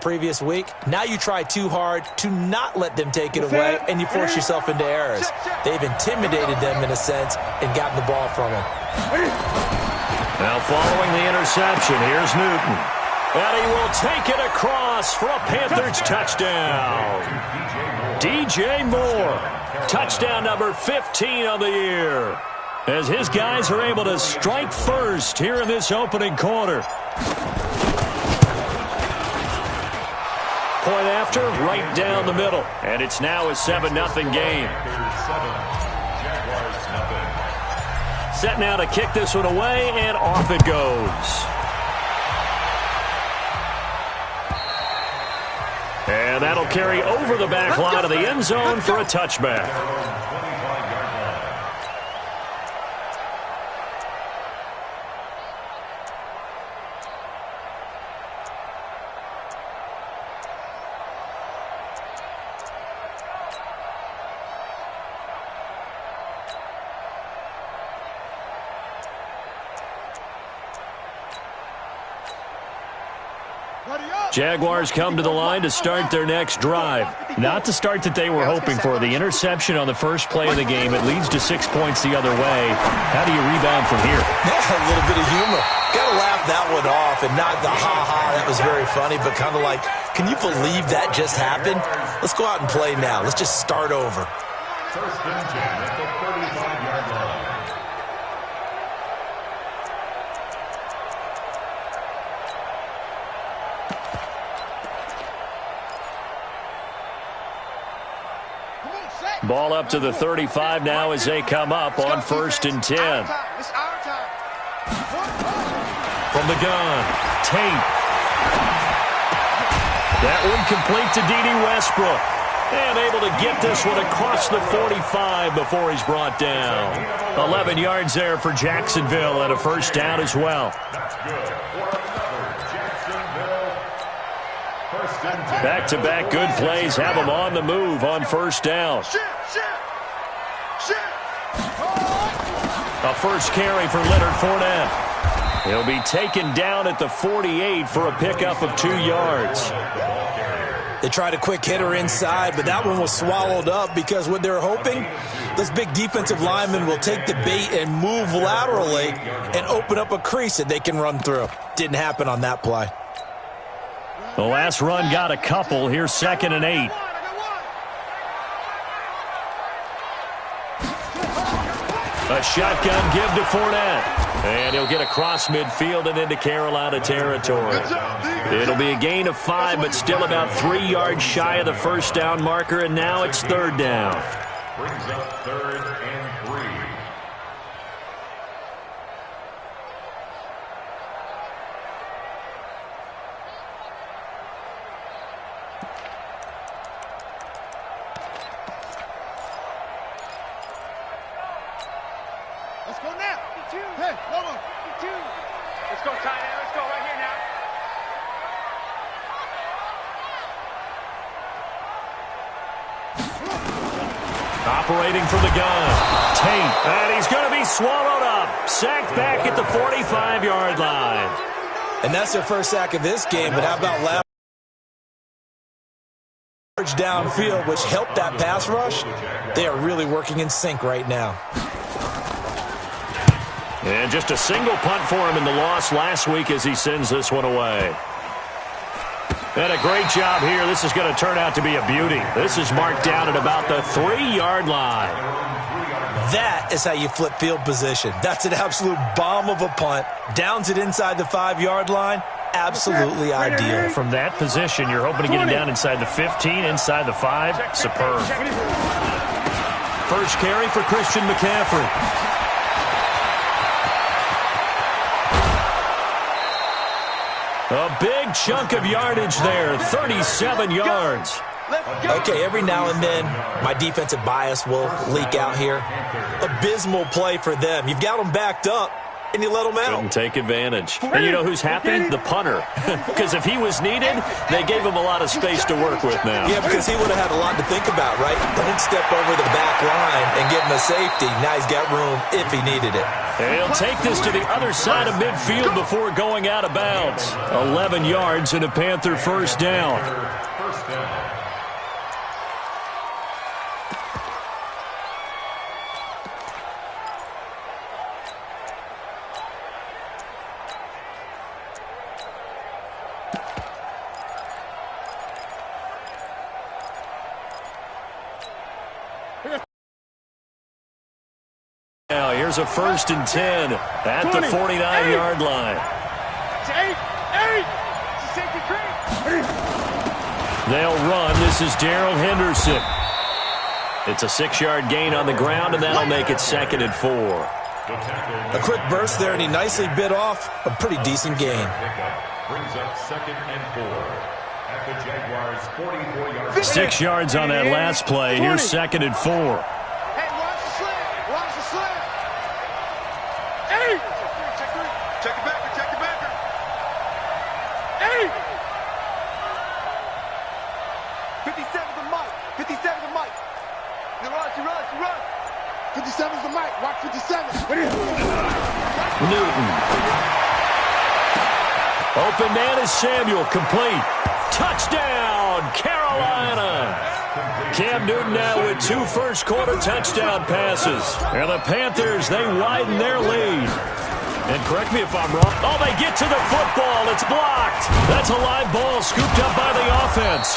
previous week. Now you try too hard to not let them take it away, and you force yourself into errors. They've intimidated them in a sense and gotten the ball from them. Now following the interception, here's Newton. And he will take it across for a Panthers touchdown. DJ Moore, touchdown number 15 on the year, as his guys are able to strike first here in this opening quarter. Point after, right down the middle. And it's now a 7-0 game. Set now to kick this one away, and off it goes. And that'll carry over the back line of the end zone for a touchback. Jaguars come to the line to start their next drive. Not the start that they were hoping for. The interception on the first play of the game. It leads to 6 points the other way. How do you rebound from here? Yeah, a little bit of humor. Got to laugh that one off, and not the ha-ha, that was very funny, but kind of like, can you believe that just happened? Let's go out and play now. Let's just start over. First and 10 at the 35-yard line. Ball up to the 35 now as they come up on 1st and 10. From the gun, Tate. That one complete to D.D. Westbrook. And able to get this one across the 45 before he's brought down. 11 yards there for Jacksonville and a first down as well. Back-to-back good plays have them on the move on first down. A first carry for Leonard Fournette. He'll be taken down at the 48 for a pickup of 2 yards. They tried a quick hitter inside, but that one was swallowed up because what they're hoping, those big defensive linemen will take the bait and move laterally and open up a crease that they can run through. Didn't happen on that play. The last run got a couple. Here's 2nd and 8. A shotgun give to Fournette. And he'll get across midfield and into Carolina territory. It'll be a gain of 5, but still about 3 yards shy of the first down marker, and now it's 3rd down. Brings up 3rd and 3. Let's go now. Hey, Lobo. Let's go, tight end. Let's go right here now. Operating from the gun. Tate. And he's going to be swallowed up. Sacked back at the 45-yard line. And that's their first sack of this game, but how about last downfield, which helped that pass rush? They are really working in sync right now. And just a single punt for him in the loss last week as he sends this one away. And a great job here. This is going to turn out to be a beauty. This is marked down at about the 3-yard line. That is how you flip field position. That's an absolute bomb of a punt. Downs it inside the 5-yard line. Absolutely ideal. From that position, you're hoping to get it down inside the 15, inside the 5. Superb. First carry for Christian McCaffrey. A big chunk of yardage there, 37 yards. Okay, every now and then, my defensive bias will leak out here. Abysmal play for them. You've got them backed up. and you let them out. Couldn't take advantage. And you know who's happy? The punter. Because if he was needed, they gave him a lot of space to work with now. Yeah, because he would have had a lot to think about, right? Don't step over the back line and give him a safety. Now he's got room if he needed it. And he'll take this to the other side of midfield before going out of bounds. 11 yards and a Panther first down. First down. Now here's a 1st and 10 at the 49-yard line. They'll run. This is Darrell Henderson. It's a 6-yard gain on the ground, and that'll make it 2nd and 4. A quick burst there, and he nicely bit off a pretty decent gain. Brings up 2nd and 4 at the Jaguars' 44-yard line. 6 yards on that last play. Here's 2nd and 4. Check it back. 57's the mic. 57's the mic. You run. 57's the mic. Watch 57. Newton. Open man is Samuel. Complete. Touchdown, Carolina. Cam Newton now with 2 first-quarter touchdown passes. And the Panthers, they widen their lead. And correct me if I'm wrong. Oh, they get to the football. It's blocked. That's a live ball scooped up by the offense.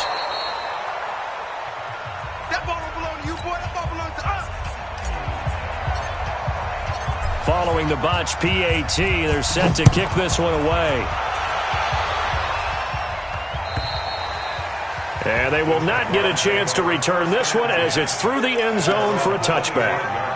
That ball don't belong to you, boy. That ball belongs to us. Following the botch PAT, they're set to kick this one away. And they will not get a chance to return this one as it's through the end zone for a touchback.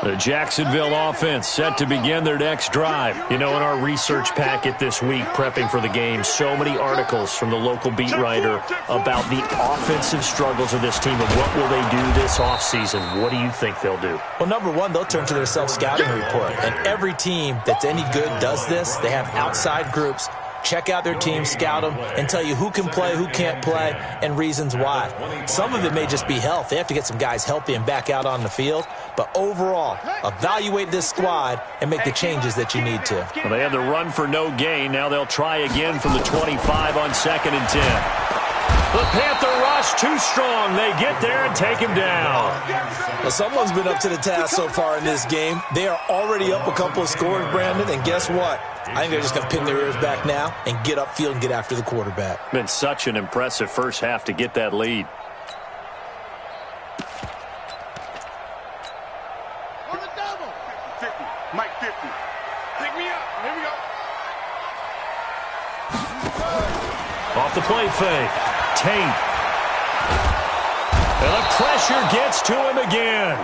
The Jacksonville offense set to begin their next drive. You know, in our research packet this week, prepping for the game, so many articles from the local beat writer about the offensive struggles of this team and what will they do this offseason. What do you think they'll do? Well, number one, they'll turn to their self-scouting report. And every team that's any good does this. They have outside groups. Check out their team, scout them, and tell you who can play, who can't play, and reasons why. Some of it may just be health. They have to get some guys healthy and back out on the field. But overall, evaluate this squad and make the changes that you need to. Well, they had the run for no gain. Now they'll try again from the 25 on 2nd and 10. The Panther rush too strong. They get there and take him down. Well, someone's been up to the task so far in this game. They are already up a couple of scores, Brandon, and guess what? I think they're just going to pin their ears back now and get upfield and get after the quarterback. Been such an impressive first half to get that lead. On the double. 50. Mike 50. Pick me up. Here we go. Off the play fake. Tate. And the pressure gets to him again.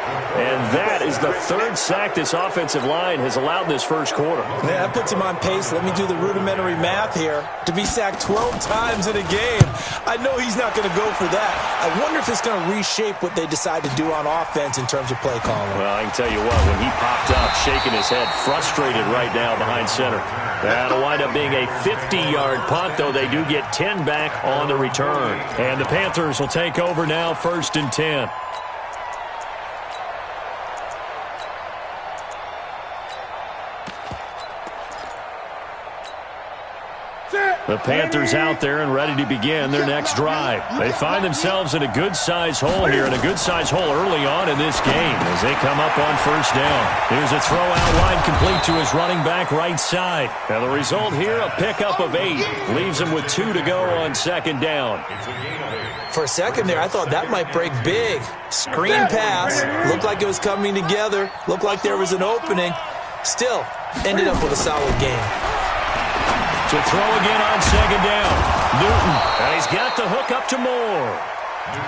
And that is the 3rd sack this offensive line has allowed this first quarter. Yeah, that puts him on pace. Let me do the rudimentary math here. To be sacked 12 times in a game. I know he's not going to go for that. I wonder if it's going to reshape what they decide to do on offense in terms of play calling. Well, I can tell you what, when he popped up, shaking his head, frustrated right now behind center. That'll wind up being a 50-yard punt, though they do get 10 back on the return. And the Panthers will take over now, 1st and 10. The Panthers out there and ready to begin their next drive. They find themselves in a good-sized hole here, and a good-sized hole early on in this game as they come up on 1st down. Here's a throw out wide complete to his running back right side. And the result here, a pickup of 8. Leaves him with 2 to go on 2nd down. For a second there, I thought that might break big. Screen pass. Looked like it was coming together. Looked like there was an opening. Still, ended up with a solid game. To throw again on 2nd down. Newton. And he's got the hook up to Moore.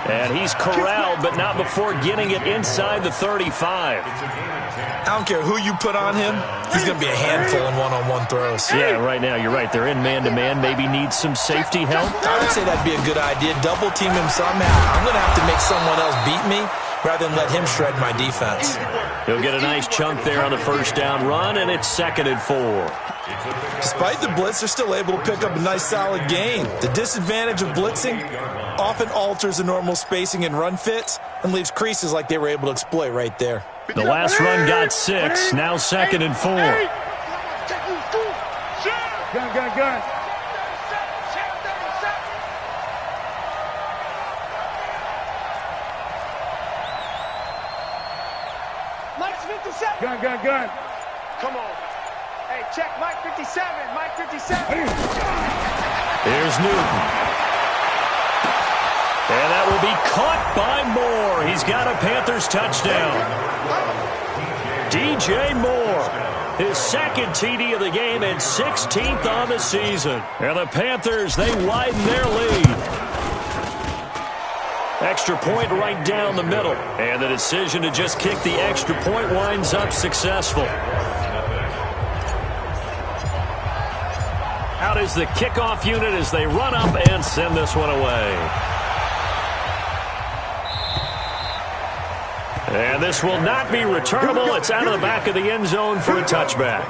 And he's corralled, but not before getting it inside the 35. I don't care who you put on him. He's going to be a handful in one-on-one throws. Yeah, right now, you're right. They're in man-to-man. Maybe needs some safety help. I would say that'd be a good idea. Double team him somehow. I'm going to have to make someone else beat me. rather than let him shred my defense. He'll get a nice chunk there on the first down run, and it's 2nd and 4. Despite the blitz, they're still able to pick up a nice, solid gain. The disadvantage of blitzing often alters the normal spacing and run fits and leaves creases like they were able to exploit right there. The last run got 6, now 2nd and 4. Gun. Mike's 57. Gun. Come on. Hey, check Mike 57. Mike 57. Here's Newton. And that will be caught by Moore. He's got a Panthers touchdown. DJ Moore, his 2nd TD of the game and 16th on the season. And the Panthers, they widen their lead. Extra point right down the middle. And the decision to just kick the extra point winds up successful. Out is the kickoff unit as they run up and send this one away. And this will not be returnable. It's out of the back of the end zone for a touchback.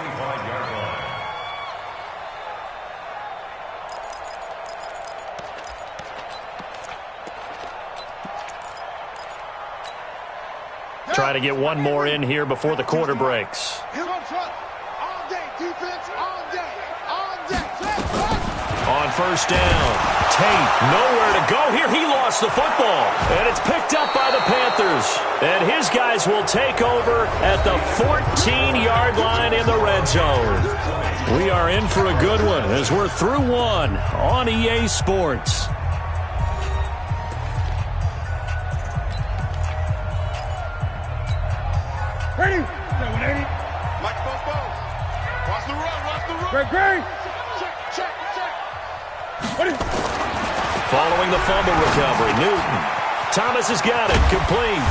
Try to get one more in here before the quarter breaks. All day, defense, all day. On first down, Tate nowhere to go here. He lost the football, and it's picked up by the Panthers. And his guys will take over at the 14-yard line in the red zone. We are in for a good one as we're through one on EA Sports. Ready? Mike Bobo. Watch the run. Great. Check. Following the fumble recovery, Newton. Thomas has got it, complete.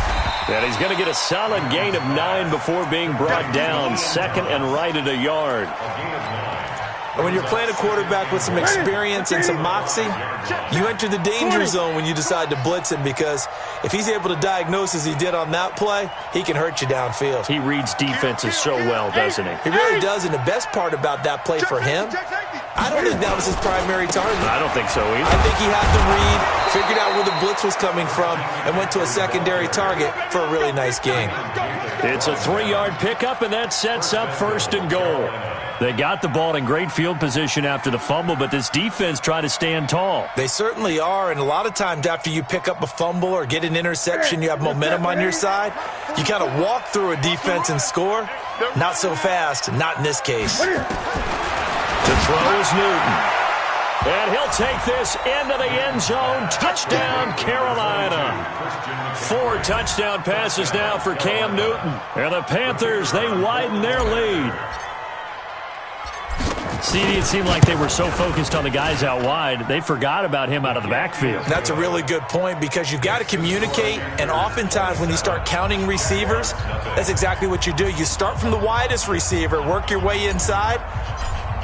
And he's going to get a solid gain of 9 before being brought down. 2nd and right at a yard. And when you're playing a quarterback with some experience and some moxie, you enter the danger zone when you decide to blitz him, because if he's able to diagnose as he did on that play, he can hurt you downfield. He reads defenses so well, doesn't he? He really does, and the best part about that play for him, I don't think that was his primary target. I don't think so either. I think he had to read, figured out where the blitz was coming from, and went to a secondary target for a really nice gain. It's a 3-yard pickup, and that sets up 1st and goal. They got the ball in great field position after the fumble, but this defense tried to stand tall. They certainly are, and a lot of times after you pick up a fumble or get an interception, you have momentum on your side. You kind of walk through a defense and score. Not so fast, not in this case. To throw is Newton. And he'll take this into the end zone. Touchdown, Carolina. 4 touchdown passes now for Cam Newton. And the Panthers, they widen their lead. CD, it seemed like they were so focused on the guys out wide, they forgot about him out of the backfield. That's a really good point, because you've got to communicate, and oftentimes when you start counting receivers, that's exactly what you do. You start from the widest receiver, work your way inside.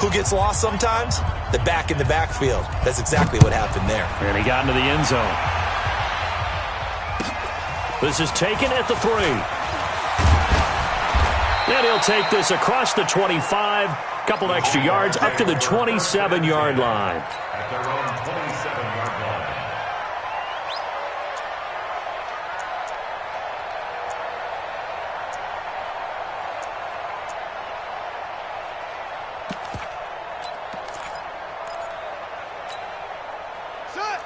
Who gets lost sometimes? The back in the backfield. That's exactly what happened there. And he got into the end zone. This is taken at the 3. And he'll take this across the 25. Couple extra yards up to the 27-yard line. At their own 27-yard line.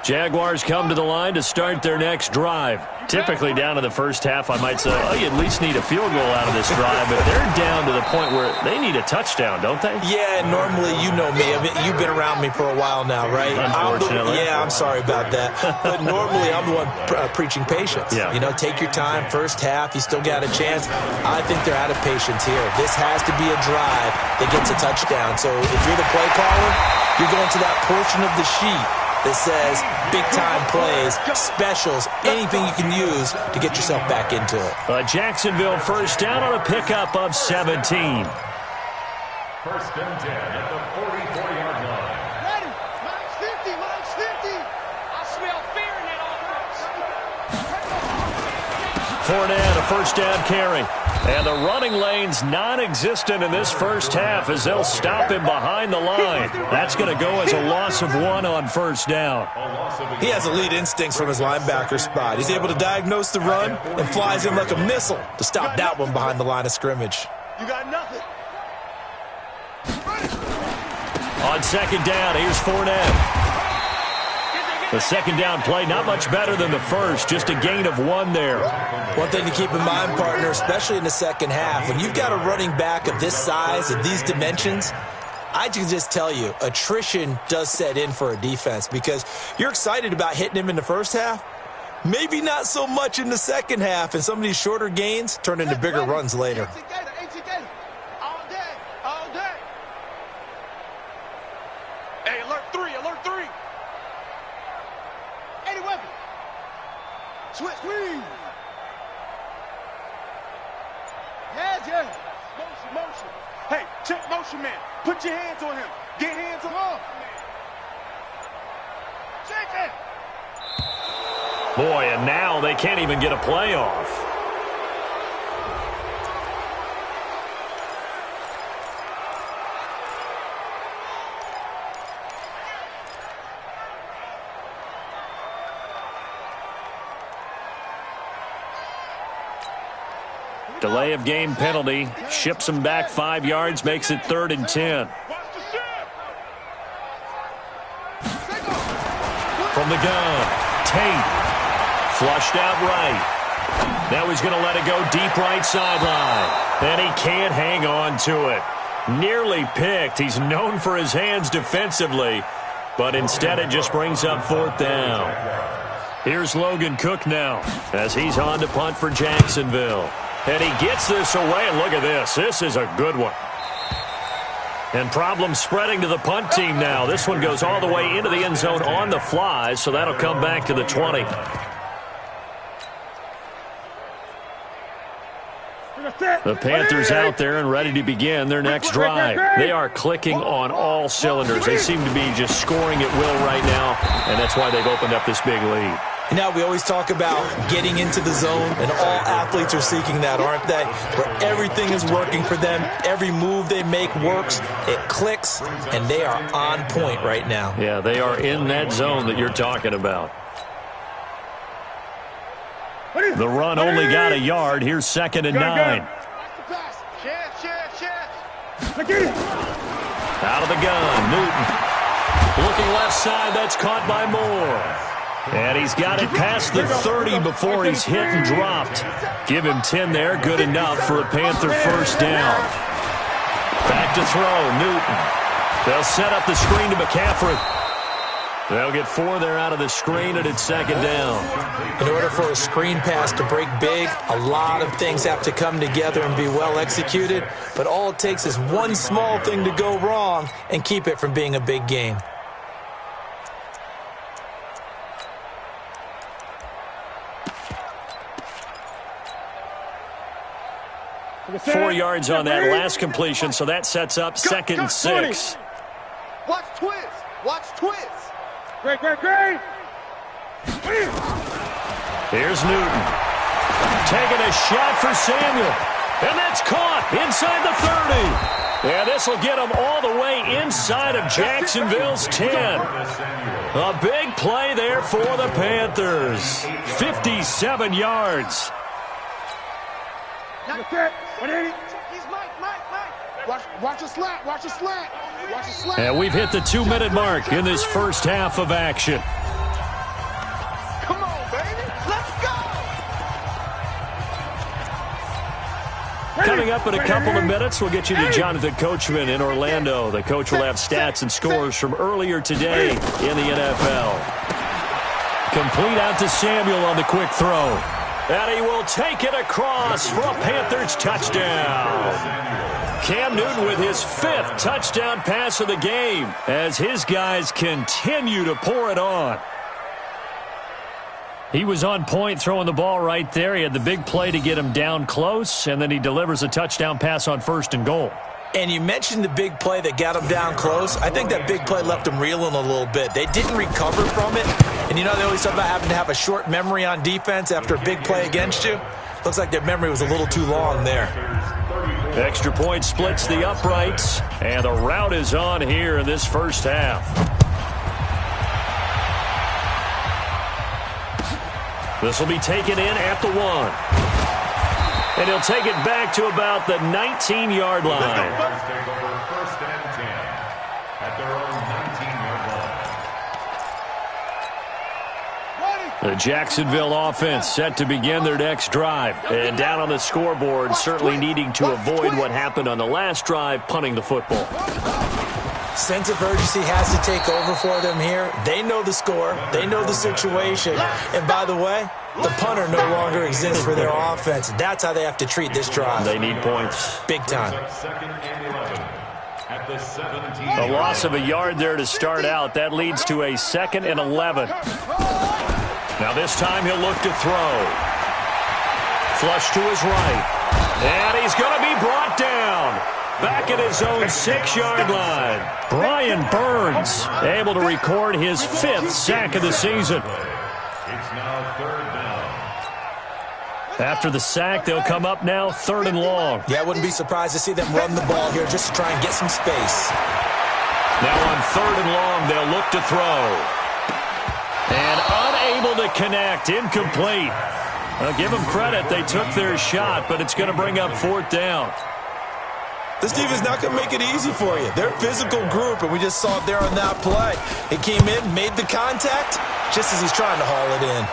Jaguars come to the line to start their next drive. Typically down to the first half, I might say, oh, you at least need a field goal out of this drive, but they're down to the point where they need a touchdown, don't they? Yeah, normally, you know me. I mean, you've been around me for a while now, right? Unfortunately. I'm sorry about that. But normally, I'm the one preaching patience. Yeah. You know, take your time. First half, you still got a chance. I think they're out of patience here. This has to be a drive that gets a touchdown. So if you're the play caller, you're going to that portion of the sheet that says big-time plays, specials, anything you can use to get yourself back into it. Jacksonville first down on a pickup of 17. 1st and 10 at the 44-yard line. Ready? Mine's 50. I smell fear in that offense. Fournette, a first down carry. And the running lane's non-existent in this first half as they'll stop him behind the line. That's going to go as a loss of 1 on first down. He has elite instincts from his linebacker spot. He's able to diagnose the run and flies in like a missile to stop that one behind the line of scrimmage. You got nothing. On second down, here's Fournette. The second down play, not much better than the first, just a gain of 1 there. One thing to keep in mind, partner, especially in the second half, when you've got a running back of this size and these dimensions, I can just tell you, attrition does set in for a defense because you're excited about hitting him in the first half, maybe not so much in the second half, and some of these shorter gains turn into bigger runs later. All day, all day. Hey, alert 3, alert 3. 80 weapon. Switch. Yes. Motion. Hey, check motion, man. Put your hands on him. Get hands on him. Check it. Boy, and now they can't even get a play off. Delay of game penalty. Ships him back 5 yards, makes it 3rd and 10. From the gun, Tate. Flushed out right. Now he's going to let it go deep right sideline. And he can't hang on to it. Nearly picked. He's known for his hands defensively. But instead it just brings up 4th down. Here's Logan Cook now as he's on to punt for Jacksonville. And he gets this away, and look at this. This is a good one. And problems spreading to the punt team now. This one goes all the way into the end zone on the fly, so that'll come back to the 20. The Panthers out there and ready to begin their next drive. They are clicking on all cylinders. They seem to be just scoring at will right now, and that's why they've opened up this big lead. Now, we always talk about getting into the zone, and all athletes are seeking that, aren't they? Where everything is working for them, every move they make works, it clicks, and they are on point right now. Yeah, they are in that zone that you're talking about. The run only got a yard. Here's 2nd and 9. Out of the gun, Newton. Looking left side, that's caught by Moore. And he's got it past the 30 before he's hit and dropped. Give him 10 there, good enough for a Panther first down. Back to throw, Newton. They'll set up the screen to McCaffrey. They'll get 4 there out of the screen, and it's 2nd down. In order for a screen pass to break big, a lot of things have to come together and be well executed, but all it takes is one small thing to go wrong and keep it from being a big game. Four yards on that last completion, so that sets up 2nd and 6. Watch twist. Watch twist. Great. Here's Newton. Taking a shot for Samuel. And that's caught inside the 30. Yeah, this will get him all the way inside of Jacksonville's 10. A big play there for the Panthers. 57 yards. Watch the slat. And we've hit the 2-minute mark in this first half of action. Come on, baby. Let's go. Coming up in a couple of minutes, we'll get you to Jonathan Coachman in Orlando. The coach will have stats and scores from earlier today in the NFL. Complete out to Samuel on the quick throw. And he will take it across for a Panthers touchdown. Cam Newton with his 5th touchdown pass of the game as his guys continue to pour it on. He was on point throwing the ball right there. He had the big play to get him down close, and then he delivers a touchdown pass on 1st and goal. And you mentioned the big play that got him down close. I think that big play left him reeling a little bit. They didn't recover from it. And, you know, they always talk about having to have a short memory on defense after a big play against you. Looks like their memory was a little too long there. Extra point splits the uprights, and the rout is on here in this first half. This will be taken in at the 1. And he'll take it back to about the 19-yard line. Take over first and 10 at their own 19-yard line. The Jacksonville offense set to begin their next drive. And down on the scoreboard, certainly needing to avoid what happened on the last drive, punting the football. Sense of urgency has to take over for them here. They know the score. They know the situation. And by the way, the punter no longer exists for their offense. That's how they have to treat this drive. They need points. Big time. Second and 11 at the 17. A loss of a yard there to start out. That leads to a 2nd and 11. Now this time he'll look to throw. Flush to his right. And he's going to be brought down. Back at his own 6-yard line. Brian Burns able to record his 5th sack of the season. It's now 3rd down. After the sack, they'll come up now 3rd and long. Yeah, I wouldn't be surprised to see them run the ball here just to try and get some space. Now on 3rd and long, they'll look to throw. And unable to connect, incomplete. I'll give them credit, they took their shot, but it's going to bring up 4th down. This defense not going to make it easy for you. They're a physical group, and we just saw it there on that play. He came in, made the contact, just as he's trying to haul it in.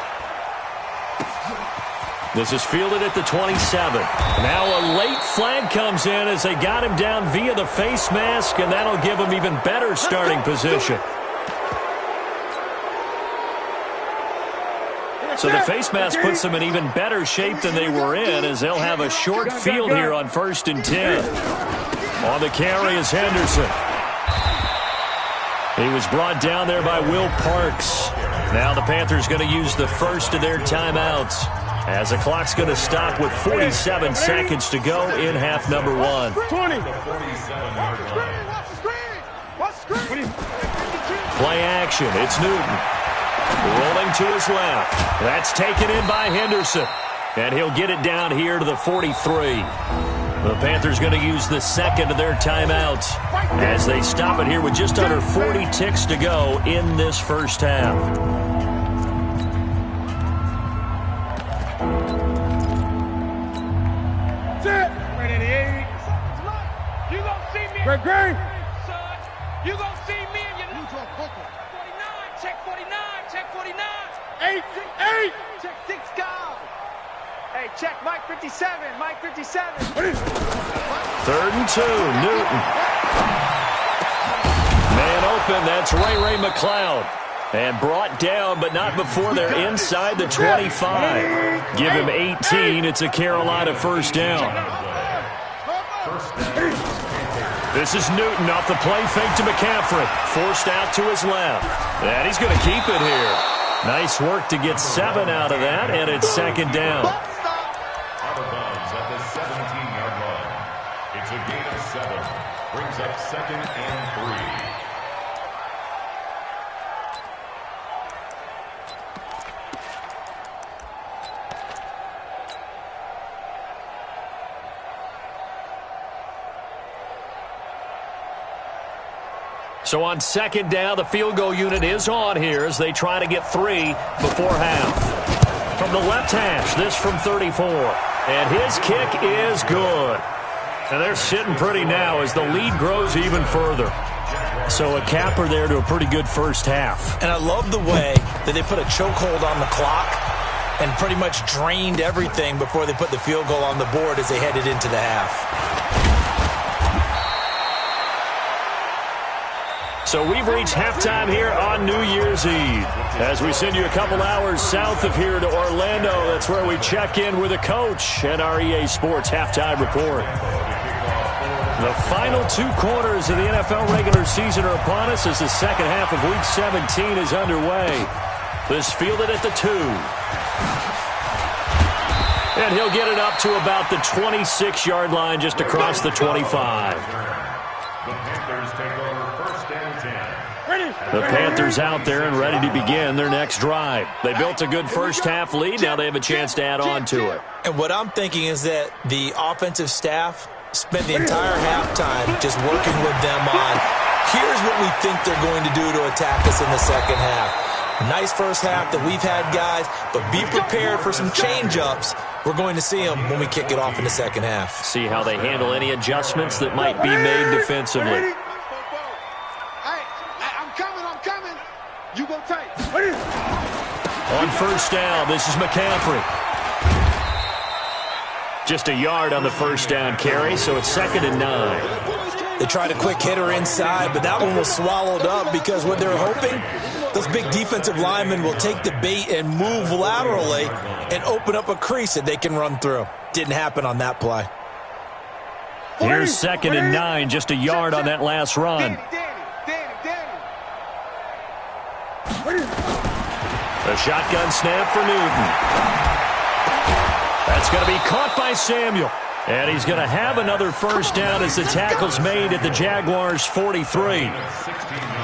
This is fielded at the 27. Now a late flag comes in as they got him down via the face mask, and that'll give him even better starting position. So the face mask puts them in even better shape than they were in, as they'll have a short field here on 1st and 10. On the carry is Henderson. He was brought down there by Will Parks. Now the Panthers going to use the first of their timeouts, as the clock's going to stop with 47 seconds to go in half number 1. 20. Play action. It's Newton. Rolling to his left. That's taken in by Henderson. And he'll get it down here to the 43. The Panthers going to use the second of their timeouts as they stop it here with just under 40 ticks to go in this first half. You gonna see me? Great. Son, you gonna see me in your neutral poker. 49, check 49, check 49. 8, check 6 guys. Hey, check Mike 57, Mike 57. 3rd and 2, Newton. Man open, that's Ray McLeod. And brought down, but not before they're inside the 25. Give him 18, it's a Carolina first down. This is Newton off the play fake to McCaffrey. Forced out to his left. And he's going to keep it here. Nice work to get 7 out of that, and it's 2nd down. Out of bounds at the 17-yard line. It's a gain of 7. Brings up 2nd and 3. So on 2nd down, the field goal unit is on here as they try to get 3 before half. From the left hash, this from 34. And his kick is good. And they're sitting pretty now as the lead grows even further. So a capper there to a pretty good first half. And I love the way that they put a chokehold on the clock and pretty much drained everything before they put the field goal on the board as they headed into the half. So we've reached halftime here on New Year's Eve. As we send you a couple hours south of here to Orlando, that's where we check in with a coach and our EA Sports halftime report. The final 2 quarters of the NFL regular season are upon us as the second half of Week 17 is underway. This fielded at the 2. And he'll get it up to about the 26-yard line just across the 25. The Panthers take over 1st and 10. The Panthers out there and ready to begin their next drive. They built a good first-half lead. Now they have a chance to add on to it. And what I'm thinking is that the offensive staff spent the entire halftime just working with them on, here's what we think they're going to do to attack us in the second half. Nice first half that we've had, guys, but be prepared for some change-ups. We're going to see them when we kick it off in the second half. See how they handle any adjustments that might be made defensively. Hey, I'm coming. You go tight. On first down, this is McCaffrey. Just a yard on the first down carry, so it's 2nd and 9. They tried a quick hitter inside, but that one was swallowed up because what they're hoping, those big defensive linemen will take the bait and move laterally and open up a crease that they can run through. Didn't happen on that play. Here's 2nd and 9, just a yard on that last run. A shotgun snap for Newton. That's going to be caught by Samuel. And he's going to have another first down as the tackle's made at the Jaguars' 43.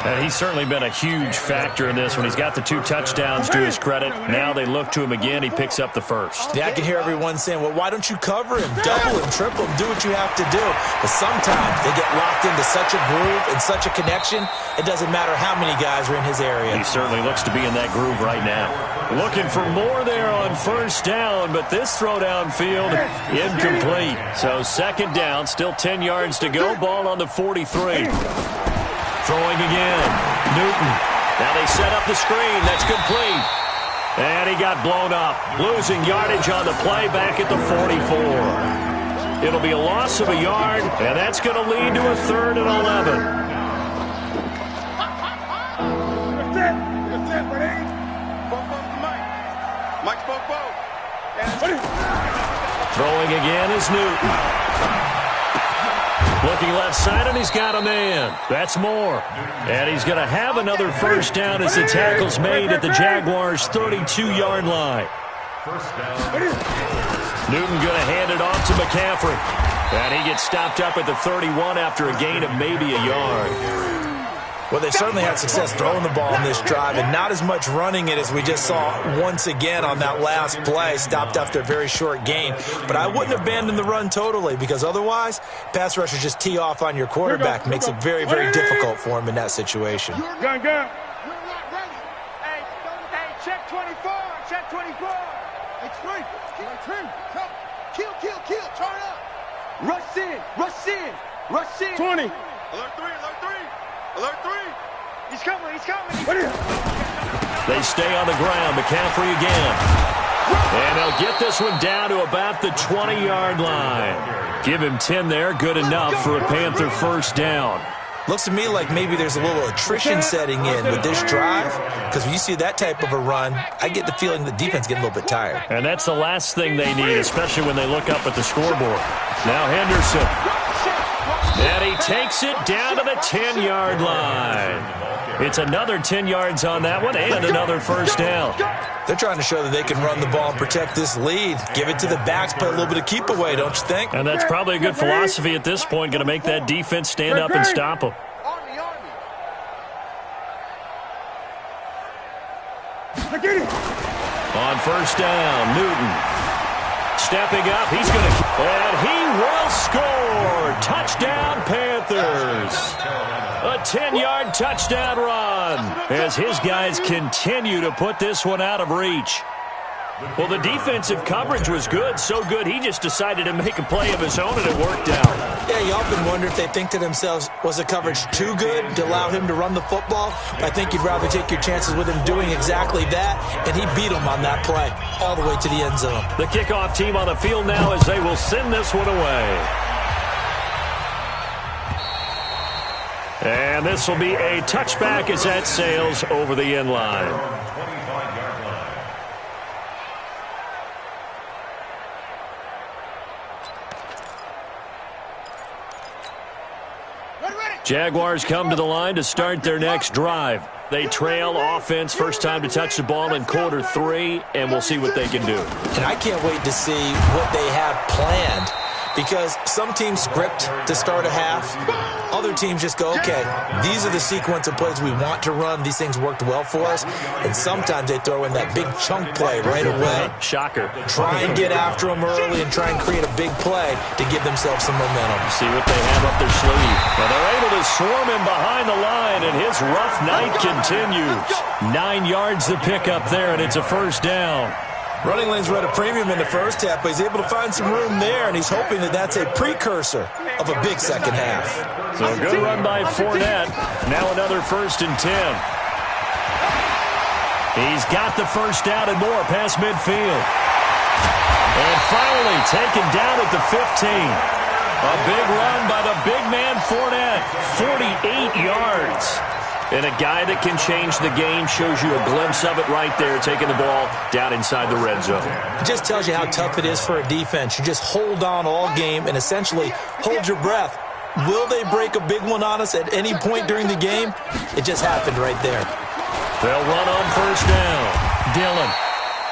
And he's certainly been a huge factor in this when he's got the 2 touchdowns to his credit. Now they look to him again. He picks up the first. Yeah, I can hear everyone saying, well, why don't you cover him, double him, triple him, do what you have to do. But sometimes they get locked into such a groove and such a connection, it doesn't matter how many guys are in his area. He certainly looks to be in that groove right now. Looking for more there on first down, but this throw downfield incomplete. So 2nd down, still 10 yards to go. Ball on the 43. Throwing again. Newton. Now they set up the screen. That's complete. And he got blown up. Losing yardage on the play back at the 44. It'll be a loss of a yard, and that's going to lead to a 3rd and 11. That's it, buddy. Mike spoke both. Throwing again is Newton. Looking left side, and he's got a man. That's Moore. And he's going to have another first down as the tackle's made at the Jaguars' 32-yard line. Newton going to hand it off to McCaffrey. And he gets stopped up at the 31 after a gain of maybe a yard. Well, they certainly had success throwing the ball in this drive and not as much running it as we just saw once again on that last play, stopped after a very short gain. But I wouldn't abandon the run totally because otherwise, pass rushers just tee off on your quarterback. Makes it very, very difficult for him in that situation. Gun. You're not ready. Hey, check 24. Check 24. Hey, kill. Turn up. Rush in. 20. Alert 3. Alert 3! He's coming! They stay on the ground. McCaffrey again. And they'll get this one down to about the 20-yard line. Give him 10 there. Good enough for a Panther first down. Looks to me like maybe there's a little attrition setting in with this drive because when you see that type of a run, I get the feeling the defense getting a little bit tired. And that's the last thing they need, especially when they look up at the scoreboard. Now Henderson. And he takes it down to the 10-yard line. It's another 10 yards on that one and another first down. They're trying to show that they can run the ball and protect this lead. Give it to the backs, play a little bit of keep away, don't you think? And that's probably a good philosophy at this point, going to make that defense stand up and stop them. On first down, Newton. Stepping up, he's going to, and he will score. Touchdown, Panthers. A 10-yard touchdown run as his guys continue to put this one out of reach. Well, the defensive coverage was good, so good he just decided to make a play of his own, and it worked out. Yeah, you often wonder if they think to themselves, was the coverage too good to allow him to run the football? I think you'd rather take your chances with him doing exactly that, and he beat him on that play all the way to the end zone. The kickoff team on the field now as they will send this one away. And this will be a touchback as that sails over the end line. Jaguars come to the line to start their next drive. They trail offense, first time to touch the ball in quarter 3, and we'll see what they can do. And I can't wait to see what they have planned because some teams script to start a half. Other teams just go, okay, these are the sequence of plays we want to run. These things worked well for us. And sometimes they throw in that big chunk play right away. Shocker. Try and get after them early and try and create a big play to give themselves some momentum. See what they have up their sleeve. Well, they're able to swarm him behind the line, and his rough night continues. 9 yards to pick up there, and it's a first down. Running lanes were at a premium in the first half, but he's able to find some room there, and he's hoping that that's a precursor of a big second half. So a good run by Fournette. Now another 1st and 10. He's got the first down and more past midfield. And finally taken down at the 15. A big run by the big man Fournette. 48 yards. And a guy that can change the game, shows you a glimpse of it right there, taking the ball down inside the red zone. It just tells you how tough it is for a defense. You just hold on all game and essentially hold your breath. Will they break a big one on us at any point during the game? It just happened right there. They'll run on first down. Dillon.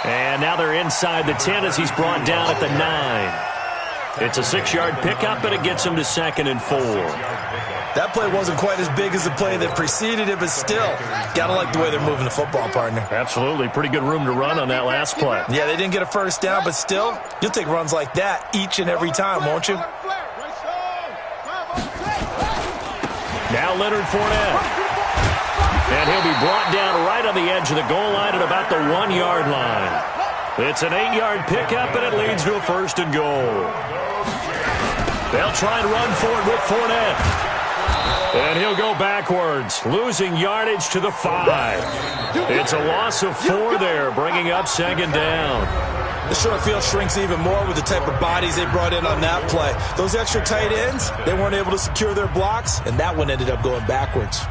And now they're inside the 10 as he's brought down at the 9. It's a 6-yard pickup, and it gets him to 2nd and 4. That play wasn't quite as big as the play that preceded it, but still, gotta like the way they're moving the football, partner. Absolutely. Pretty good room to run on that last play. Yeah, they didn't get a first down, but still, you'll take runs like that each and every time, won't you? Now Leonard Fournette. And he'll be brought down right on the edge of the goal line at about the 1-yard line. It's an 8-yard pickup, and it leads to a 1st and goal. They'll try and run for it with Fournette. And he'll go backwards, losing yardage to the 5. It's a loss of 4 there, bringing up 2nd down. The short field shrinks even more with the type of bodies they brought in on that play. Those extra tight ends, they weren't able to secure their blocks, and that one ended up going backwards.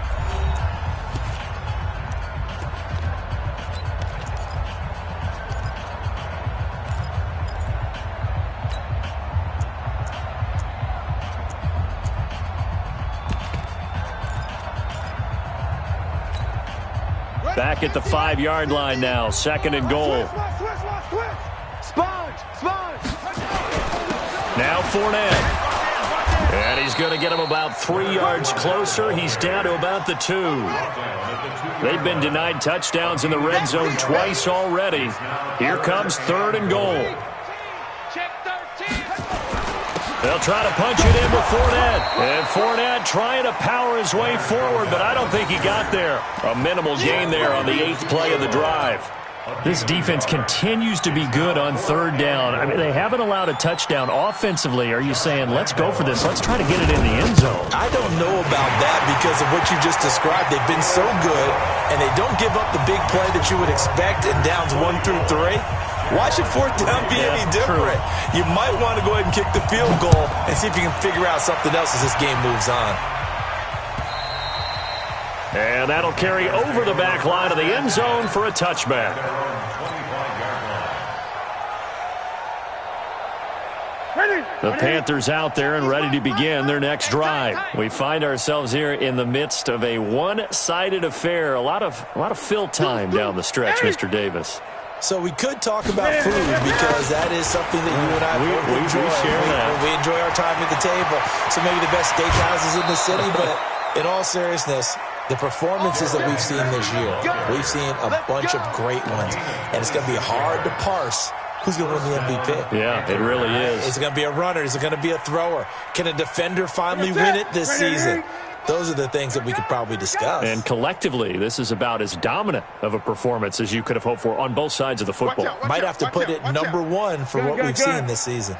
Back at the 5-yard line now, 2nd and goal. Now Fournette. And he's going to get him about 3 yards closer. He's down to about the 2. They've been denied touchdowns in the red zone twice already. Here comes 3rd and goal. They'll try to punch it in with Fournette. And Fournette trying to power his way forward, but I don't think he got there. A minimal gain there on the 8th play of the drive. This defense continues to be good on 3rd down. I mean, they haven't allowed a touchdown offensively. Are you saying, let's go for this, let's try to get it in the end zone? I don't know about that because of what you just described. They've been so good, and they don't give up the big play that you would expect in downs 1 through 3. Why should 4th down be any different? True. You might want to go ahead and kick the field goal and see if you can figure out something else as this game moves on. And that'll carry over the back line of the end zone for a touchback. The Panthers out there and ready to begin their next drive. We find ourselves here in the midst of a one-sided affair. A lot of fill time down the stretch, Mr. Davis. So we could talk about food because that is something that you and I we enjoy. Share that. We enjoy our time at the table. So maybe the best steakhouses in the city, but in all seriousness, the performances that we've seen this year, we've seen a bunch of great ones, and it's going to be hard to parse who's going to win the MVP. Yeah, it really is. Is it going to be a runner? Is it going to be a thrower? Can a defender finally win it this season? Those are the things that we could probably discuss. And collectively, this is about as dominant of a performance as you could have hoped for on both sides of the football. Might have to put it number 1 for what we've seen this season.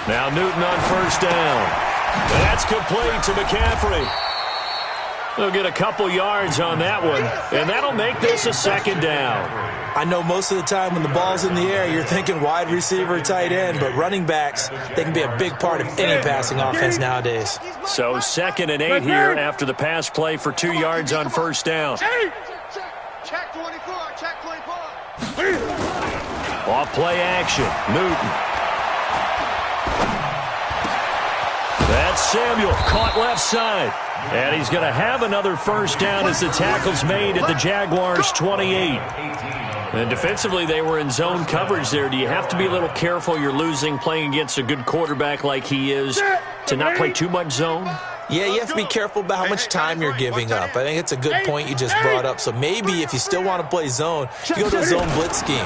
Now Newton on first down. That's complete to McCaffrey. They'll get a couple yards on that one, and that'll make this a 2nd down. I know most of the time when the ball's in the air, you're thinking wide receiver, tight end, but running backs, they can be a big part of any passing offense nowadays. So 2nd and 8 here after the pass play for 2 yards on first down. Check 24, check 24. Off play action, Newton. That's It's Samuel, caught left side. And he's going to have another first down as the tackle's made at the Jaguars' 28. And defensively, they were in zone coverage there. Do you have to be a little careful? You're losing playing against a good quarterback like he is to not play too much zone? Yeah, you have to be careful about how much time you're giving up. I think it's a good point you just brought up. So maybe if you still want to play zone, you go to a zone blitz scheme.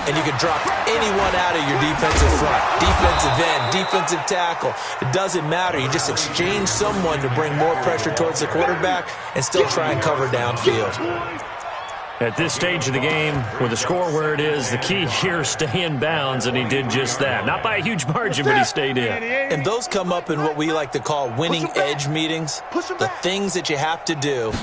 And you can drop anyone out of your defensive front, defensive end, defensive tackle. It doesn't matter. You just exchange someone to bring more pressure towards the quarterback and still try and cover downfield. At this stage of the game, with the score where it is, the key here is stay in bounds, and he did just that. Not by a huge margin, but he stayed in. And those come up in what we like to call winning edge meetings. The things that you have to do,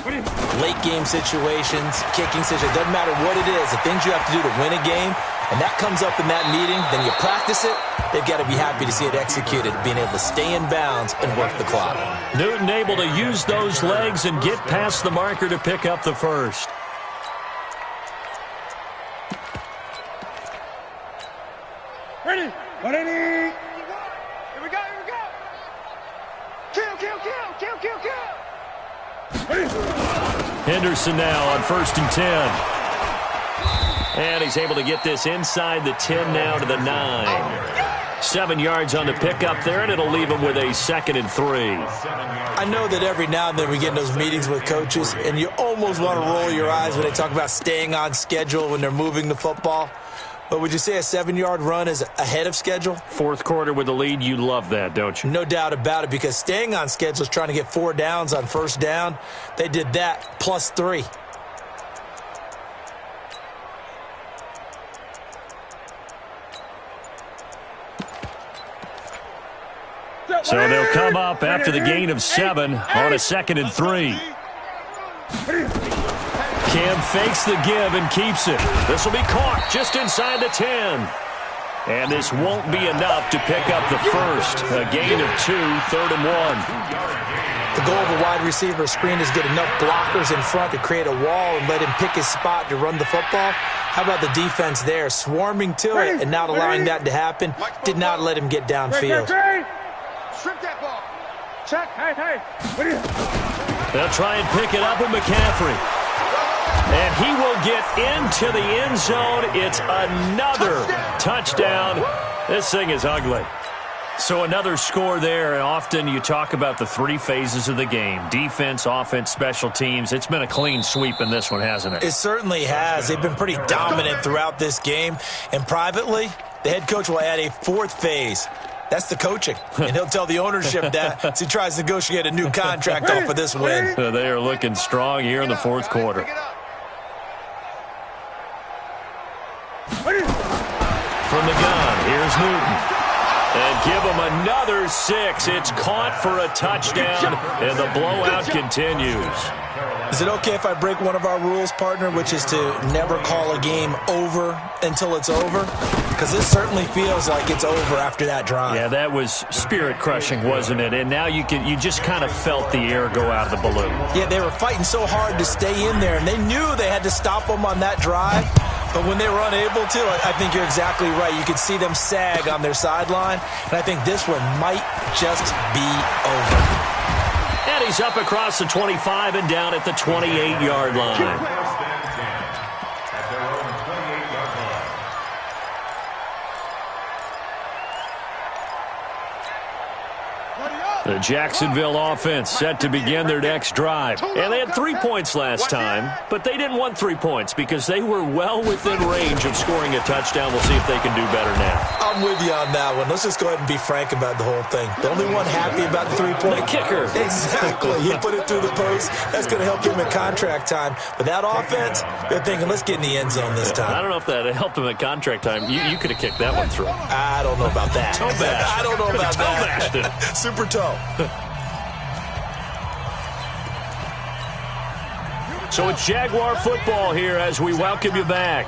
late game situations, kicking situations, doesn't matter what it is, the things you have to do to win a game, and that comes up in that meeting, then you practice it, they've got to be happy to see it executed, being able to stay in bounds and work the clock. Newton able to use those legs and get past the marker to pick up the first. Ready? Ready? Here we go, here we go. Kill, kill, kill, kill, kill, kill. Ready? Henderson now on 1st and 10. And he's able to get this inside the 10 now to the 9. 7 yards on the pickup there, and it'll leave him with a 2nd and 3. I know that every now and then we get in those meetings with coaches, and you almost want to roll your eyes when they talk about staying on schedule when they're moving the football. But would you say a 7-yard run is ahead of schedule? Fourth quarter with the lead, you love that, don't you? No doubt about it, because staying on schedule is trying to get 4 downs on first down. They did that, plus 3. So they'll come up after the gain of 7 on a 2nd and 3. Cam fakes the give and keeps it. This will be caught just inside the 10. And this won't be enough to pick up the first. A gain of 2, 3rd and 1. The goal of a wide receiver screen is get enough blockers in front to create a wall and let him pick his spot to run the football. How about the defense there, swarming to it and not allowing that to happen? Did not let him get downfield. Strip that ball. Check. Hey. They'll try and pick it up with McCaffrey. And he will get into the end zone. It's another touchdown. This thing is ugly. So another score there. And often you talk about the 3 phases of the game. Defense, offense, special teams. It's been a clean sweep in this one, hasn't it? It certainly has. They've been pretty dominant throughout this game. And privately, the head coach will add a 4th phase. That's the coaching. And he'll tell the ownership that as he tries to negotiate a new contract off of this win. They are looking strong here in the 4th quarter. From the gun, here's Newton. And give him another 6. It's caught for a touchdown, and the blowout continues. Is it okay if I break one of our rules, partner, which is to never call a game over until it's over? Because this certainly feels like it's over after that drive. Yeah, that was spirit-crushing, wasn't it? And now you just kind of felt the air go out of the balloon. Yeah, they were fighting so hard to stay in there, and they knew they had to stop them on that drive. But when they were unable to, I think you're exactly right. You could see them sag on their sideline, and I think this one might just be over. And he's up across the 25 and down at the 28-yard line. The Jacksonville offense set to begin their next drive. And they had 3 points last time, but they didn't want 3 points because they were well within range of scoring a touchdown. We'll see if they can do better now. I'm with you on that one. Let's just go ahead and be frank about the whole thing. The only one happy about the 3-point. The kicker. Exactly. He put it through the post. That's going to help him in contract time. But that offense, they're thinking, let's get in the end zone this time. I don't know if that helped him at contract time. You could have kicked that one through. I don't know about that. Toe bash. I don't know about toe that. Bashed it. Super toe. So it's Jaguar football here as we welcome you back.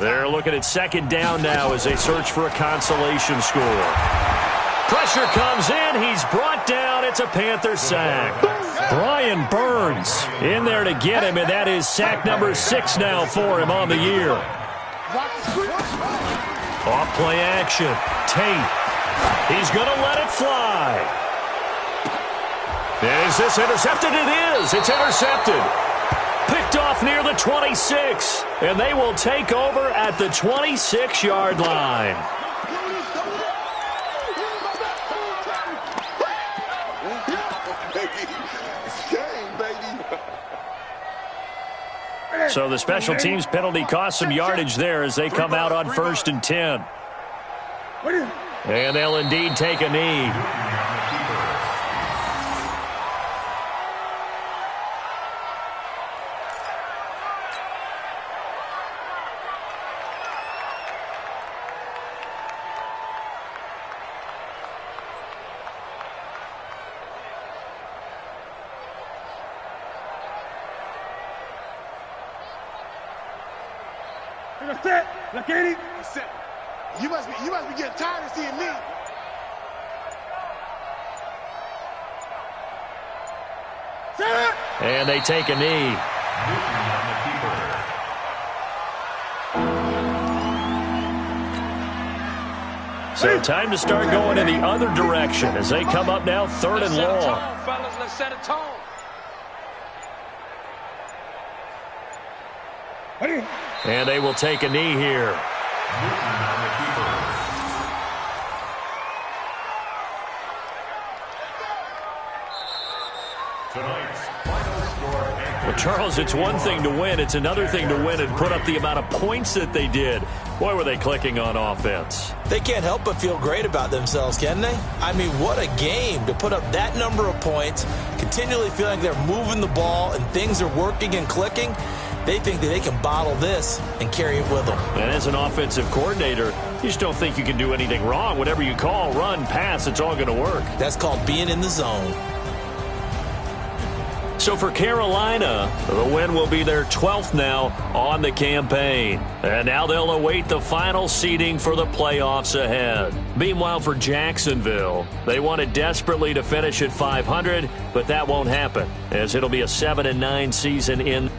They're looking at 2nd down now as they search for a consolation score. Pressure comes in. He's brought down. It's a Panther sack. Brian Burns in there to get him, and that is sack number 6 now for him on the year. Off play action. Tate. He's going to let it fly. Is this intercepted? It is. It's intercepted. Picked off near the 26. And they will take over at the 26-yard line. So the special teams penalty cost some yardage there as they come out on 1st and 10. And they'll indeed take a knee. You must be getting tired of seeing me. And they take a knee. So time to start going in the other direction as they come up now 3rd and long. Fellas, let's set a tone. And they will take a knee here. Well, Charles, it's one thing to win. It's another thing to win and put up the amount of points that they did. Boy, were they clicking on offense. They can't help but feel great about themselves, can they? I mean, what a game to put up that number of points, continually feeling like they're moving the ball and things are working and clicking. They think that they can bottle this and carry it with them. And as an offensive coordinator, you just don't think you can do anything wrong. Whatever you call, run, pass, it's all going to work. That's called being in the zone. So for Carolina, the win will be their 12th now on the campaign. And now they'll await the final seeding for the playoffs ahead. Meanwhile, for Jacksonville, they wanted desperately to finish at 500, but that won't happen, as it'll be a 7-9 season in.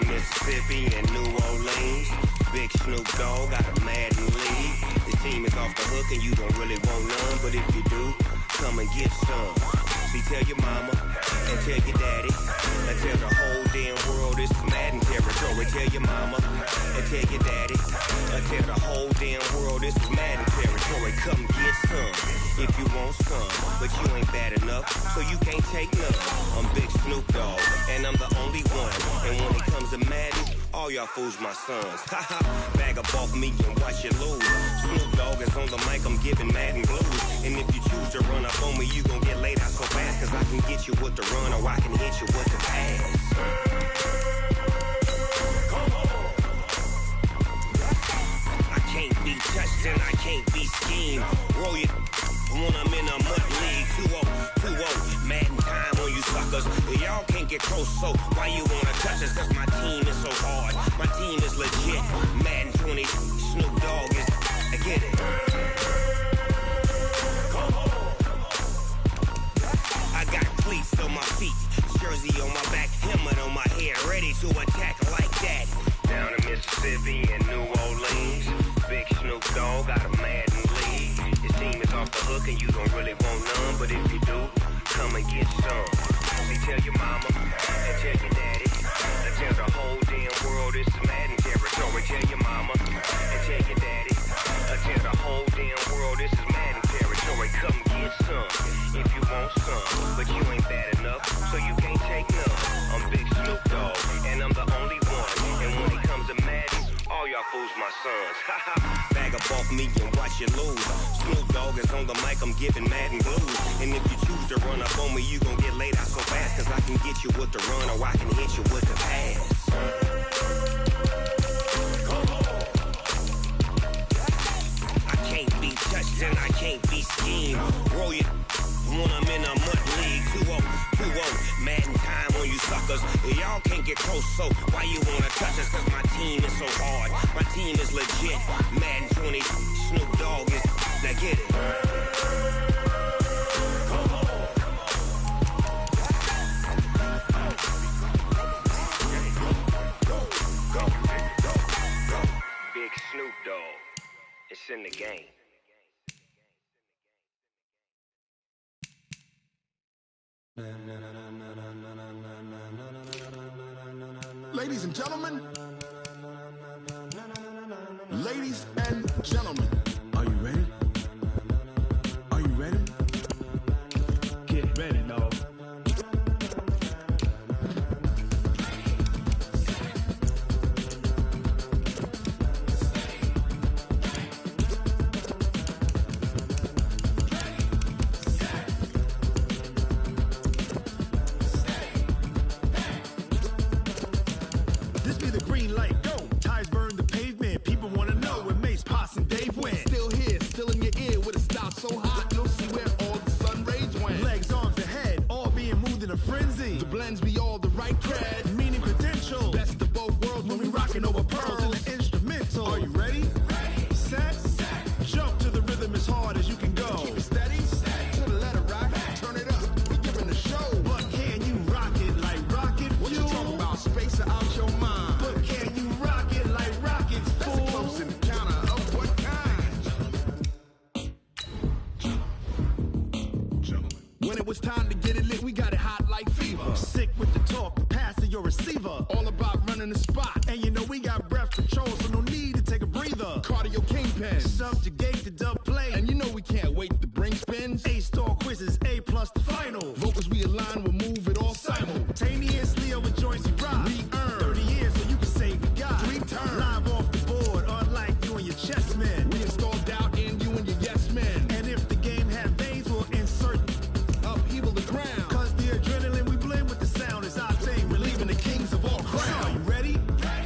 Mississippi and New Orleans. Big Snoop Dogg got a Madden league. The team is off the hook and you don't really want none. But if you do, come and get some. See, tell your mama and tell your daddy and tell the whole damn world this is Madden territory. Tell your mama and tell your daddy and tell the whole damn world this is Madden territory. Come get some if you want some, but you ain't bad enough, so you can't take none. I'm Big Snoop Dogg, and I'm the only one. And when it comes to Madden, all y'all fools my sons. Haha, bag up off me and watch you lose. Snoop Dogg is on the mic, I'm giving Madden blues. And if you choose to run up on me, you gon' get laid out so fast, cause I can get you with the run or I can hit you with the pass. I can't be touched and I can't be schemed. Roll you when I'm in a mud league. 2-0, Madden time on you suckers. Y'all can't get close, so why you wanna touch us? Cause my team is so hard, my team is legit. Madden 20, Snoop Dogg is, I get it. I got cleats on my feet, jersey on my back, helmet on my head, ready to attack like that. Down in Mississippi and New Orleans, Big Snoop Dogg got a Madden league. His team is off the hook and you don't really want none, but if you do, come and get some. See, tell your mama and tell your daddy and tell the whole damn world this is Madden territory. Tell your mama and tell your daddy and tell the whole damn world this is Madden territory. Come get some if you want some, but you ain't bad enough, so you can't take none. I'm Big Snoop Dogg, and I'm the only one. And when it comes to Madden, all y'all fools my sons. Haha, bag up off me and watch you lose. Snoop Dogg is on the mic, I'm giving Madden blues. And if you choose to run up on me, you gon' get laid out so fast, cause I can get you with the run or I can hit you with the pass. I can't be touched and I can't be schemed. Roll you when I'm in a mud league. 2-0, Madden time on you suckers. Y'all can't get close, so why you wanna touch us? Cause my team is so hard, my team is legit. Madden 20, Snoop Dogg is, now get it. Big Snoop Dogg, it's in the game. Ladies and gentlemen, ladies and gentlemen, are you ready? Are you ready? Get ready, dog. This be the green light, go. Ties burn the pavement. People wanna know where Mace, Poss, and Dave went. Still here, still in your ear with a style so hot, you'll see where all the sun rays went. Legs, arms, and head, all being moved in a frenzy. The blends be all the right cred, meaning credentials. Best of both worlds when we rockin' over pearls in the instrumental. Are you ready? Ready. Set. Jump to the rhythm as hard as you can go. Keep it steady. To the letter right. Turn it up. We giving the show. But can you rock it like rocket fuel? What you talking about? Space out your mind. But can you rock it like rockets, fool? That's a close encounter of what kind? Gentlemen. When it was time to get it lit, we got it hot like fever. Sick with the talk, pass to your receiver. All about running the spot. And you know we got breath control, so no need to take a breather. Cardio kingpin. Subjugate the dub play. And you know we can't wait to bring spins. A-star quizzes, A+ the final. Vocals we align, we'll move it all simultaneously over joints we rock. We earn 30 years so you can say we got 3 turns. Live off the board, unlike you and your chess men. We install doubt in you and your yes men. And if the game had veins, we'll insert upheaval the ground. Cause the adrenaline we blend with the sound is our thing. Relieving the kings of all crowns. So are you ready?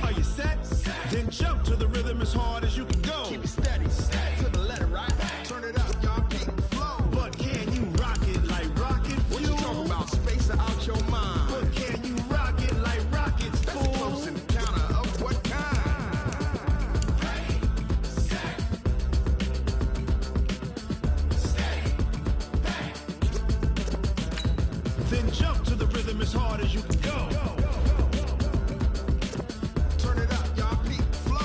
Are you set? Then jump to the rhythm as hard as you can go. Keep it steady. To the letter right. Turn it up, y'all keep the flow. But can you rock it like rocket fuel? What you talking about? Space out your mind. But can you rock it like rockets, fool? That's a close encounter of what kind? Ready, set, steady, back. Then jump to the rhythm as hard as you can go. Turn it up, y'all keep the flow.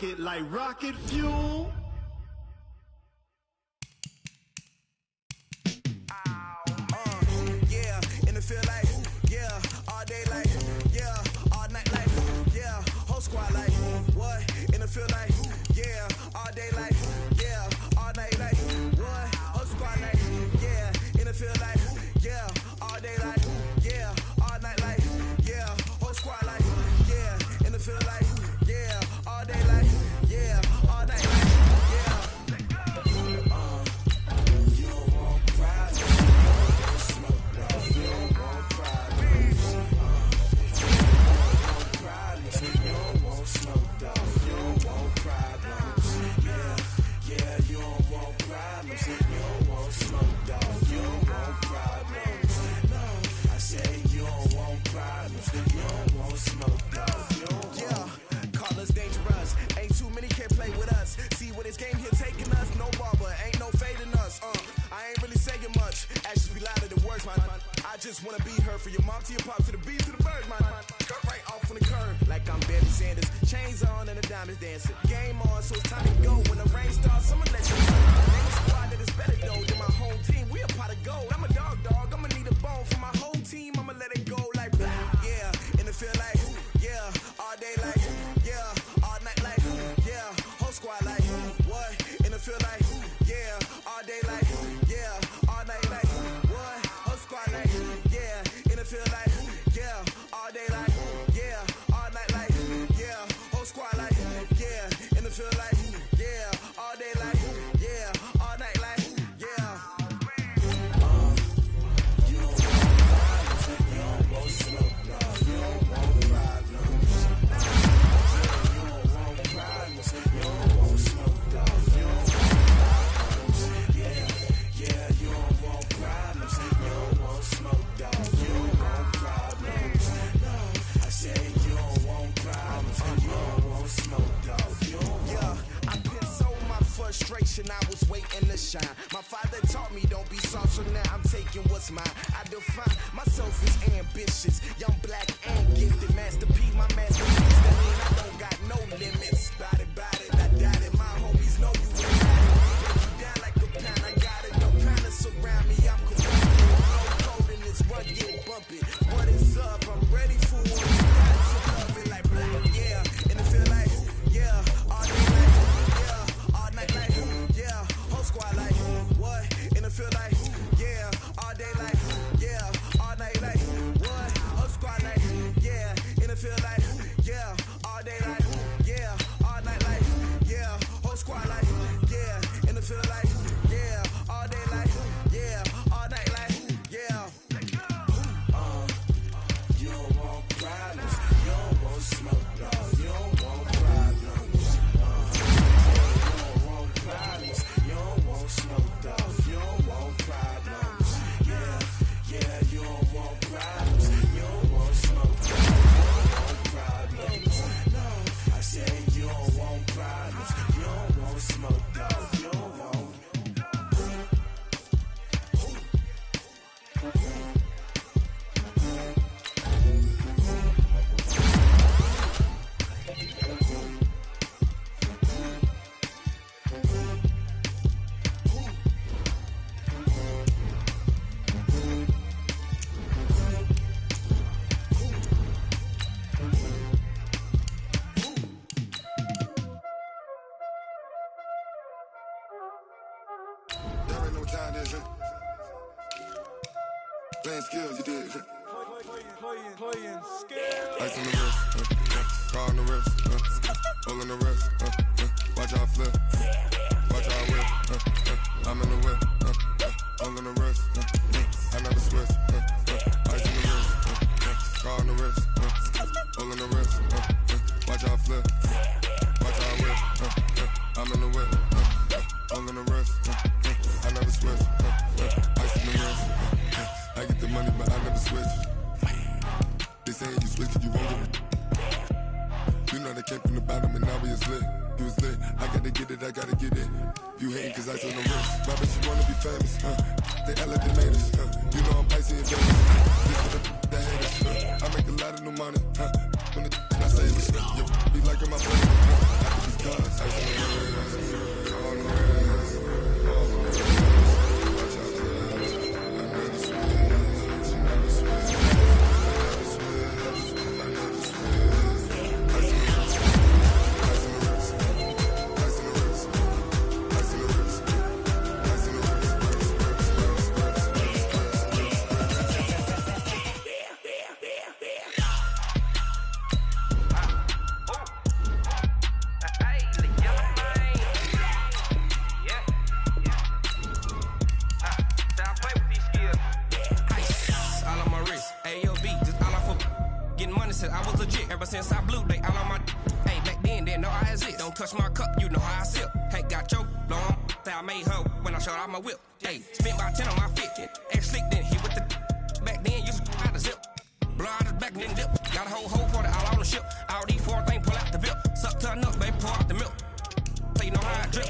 it like rocket fuel. Yeah, in the field like, yeah, all day like, yeah, all night like, yeah, whole squad like, what? In the field like, yeah, all day like, yeah, all night like, what? Whole squad like, yeah, in the field like, yeah, all day like, yeah, all night like, yeah, whole squad like, yeah, in the field like, yeah, all day like, yeah, all night like, yeah. You don't want pride. Just wanna be her for your mom to your pop to the beat to the birds, man. Cut right off on the curb like I'm Barry Sanders. Chains on and the diamonds dancing. Game on, so it's time to go. When the rain starts, I'ma let you know. Name a squad that is better though than my home team. We a pot of gold. I'm a dog. I'ma need a bone for my whole team. I'ma let it go like blah. Yeah, in the field like yeah, all day like yeah, all night like yeah, whole squad like what? In the field like yeah, all day like yeah, all night like what? Whole squad like yeah, in the field like yeah, all day like yeah, all night like yeah, whole squad like yeah, in the field like yeah, all day like yeah, all night like yeah. You don't want smoke, dog. You don't want problems. You don't want problems. You don't want smoke, dog. You don't want problems. Yeah, you don't want problems. You don't want smoke, dog. You don't want problems. No, I said you don't want problems. You don't want smoke, dog. You don't want. Yeah, I put so my frustration. I was waiting to shine. My father taught me don't be soft, so now I'm taking what's mine. I define myself as ambitious, young, black, and gifted. Master P, my masterpiece. That mean I don't got no limits. Bout it, I doubt it. My homies know you ain't got it. Break you down like a pound. I got it. No pound to surround me. I'm corrupted. No cold in this run, get bumpy. What is up? I'm ready for it. Got to love it like black. Yeah, in the feel like yeah, all day like yeah, all night like yeah, whole squad like what? In the feel like yeah, all day like yeah, all night like what? Whole squad like yeah, in the feel like yeah, all day like yeah, all night like yeah, whole squad like yeah, in the feel like yeah, all day like yeah, all night like yeah. You don't want problems, you don't want smoke, dog. You don't want problems. You don't want problems, you don't want smoke, dog. You don't want problems. Yeah, you don't want problems, you don't want smoke, dog. You don't want problems. No, I said you don't want problems, you don't want smoke, dog. You don't want. There ain't no time this shit. Playing skills, you did shit. Playing skills. Ice on the wrist, car on the wrist, hole in the wrist, watch how I flip, watch how I whip, I'm in the whip, hole in the wrist, I never switch, ice on the wrist, car on the wrist, hole in the wrist, watch how I flip, watch how I whip, I'm in the whip, hole in the wrist, I never switch, ice on the wrist, I get the money but I never switch. They saying you switch it, you won't get it. You know they came from the bottom and now we is lit. You was lit, I gotta get it, I gotta get it. You hating cause I on the wrist. My bitch, you wanna be famous, They elevators, you know I'm icy and Vegas. This for the haters, I make a lot of new money, When the I say it, yo, be like in my brain, I think it's God, said I was legit ever since I blew. They all on my. Hey, back then didn't know I exist. Don't touch my cup, you know how I sip. Hey, got choked, long. I made her when I showed out my whip. Hey, spent about 10 on my fit. Ex slick then hit with the. Back then used to out the zip. Blow out his back and then dip. Got a whole for the all on the ship. All these 4 things pull out the VIP. Suck to a nut, baby, pour out the milk. So you know how I drip.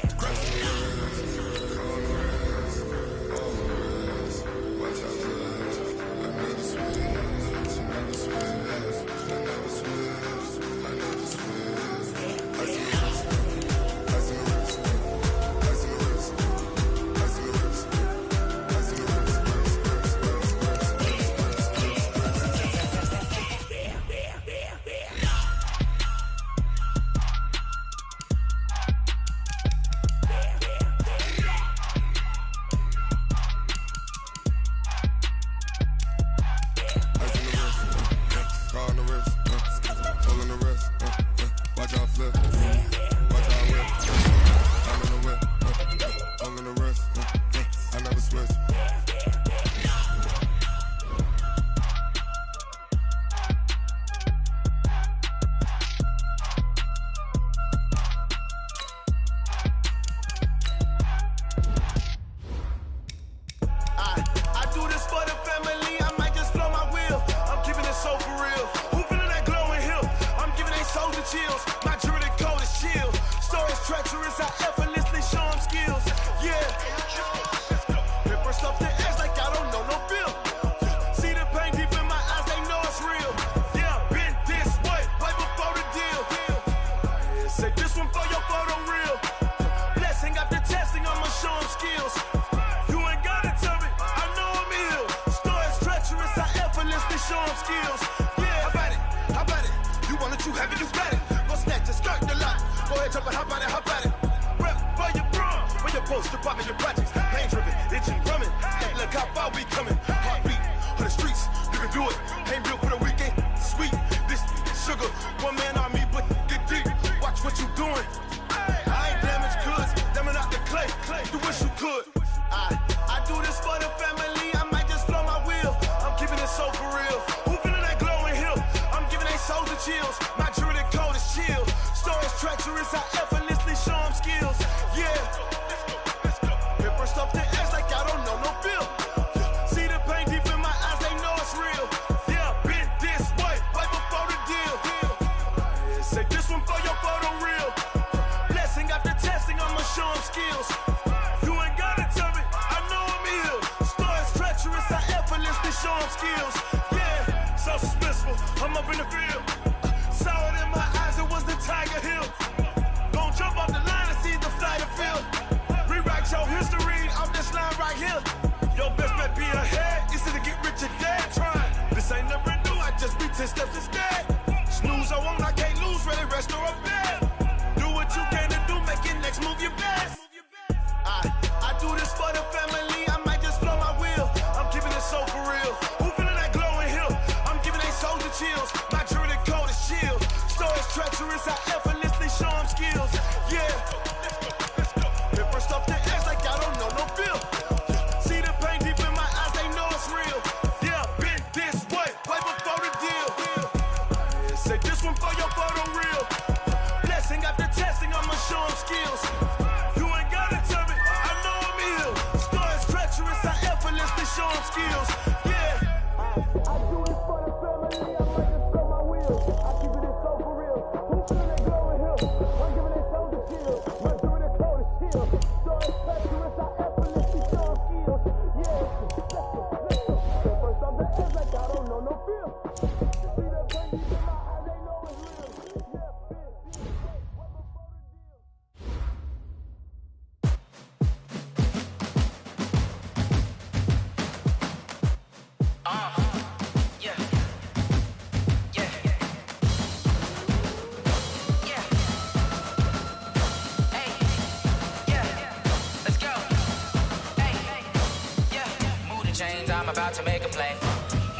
About to make a play.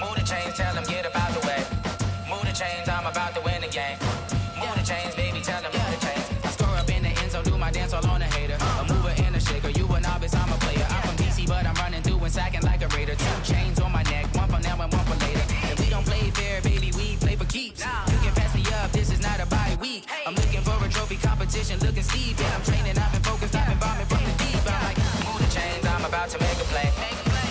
Move the chains, tell them get about the way. Move the chains, I'm about to win the game. Move the chains, baby, tell them move the chains. I score up in the end zone, do my dance all on a hater. A mover and a shaker, you a novice, I'm a player. I'm from DC, but I'm running through and sacking like a raider. 2 chains on my neck, one for now and one for later. If we don't play fair, baby, we play for keeps. Then I'm training, I've been focused, I've been bombing from the deep. I'm like, move the chains, I'm about to make a play.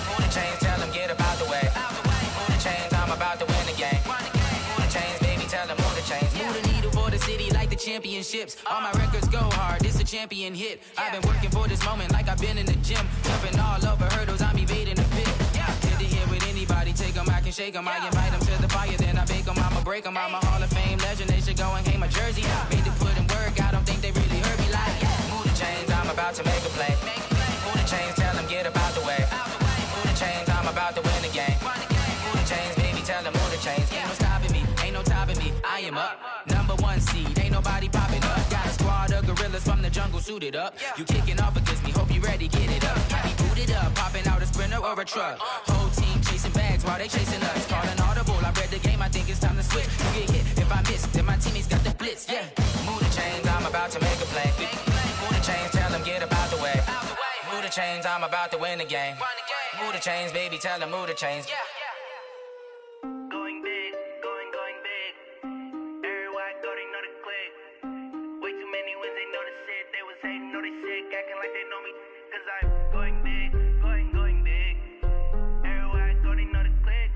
Move the chains, tell them get about the way. Move the chains, I'm about to win the game. Move the chains, baby, tell them move the chains. Move the needle for the city like the championships. All my records go hard, this a champion hit. I've been working for this moment like I've been in the gym. Jumping all over hurdles, I'm evading the pit. Hit to hit with anybody, take them, I can shake them. I invite them to the fire, then I bake them, I'ma break them. I'm a Hall of Fame legend, they should go and hang my jersey. Made to put in work, I don't think they really heard me like. Move the chains, I'm about to make a play. Move the chains, tell them get about the way. Move the chains, I'm about to win the game. Move the chains, baby, tell them move the chains. Ain't no stopping me, ain't no topping me. I am up, #1 seed, ain't nobody popping up. Got a squad of gorillas from the jungle suited up. You kicking off against me, hope you ready, get it up. I be booted up, popping out a sprinter or a truck. Whole team chasing bags while they chasing us. Calling audible, I read the game, I think it's time to switch. You get hit, if I miss, then my teammates got the blitz, yeah. Move the chains, I'm about to make a play. Move the chains, tell them get about the way. Move the chains, I'm about to win the game. Move the chains, baby, tell them move the chains. Going big, going big. Everywhere I go, they know the click. Way too many wins, they know the shit. They was hating, know they sick, acting like they know me. Cause I'm going big, going big. Everywhere I go, they know the click.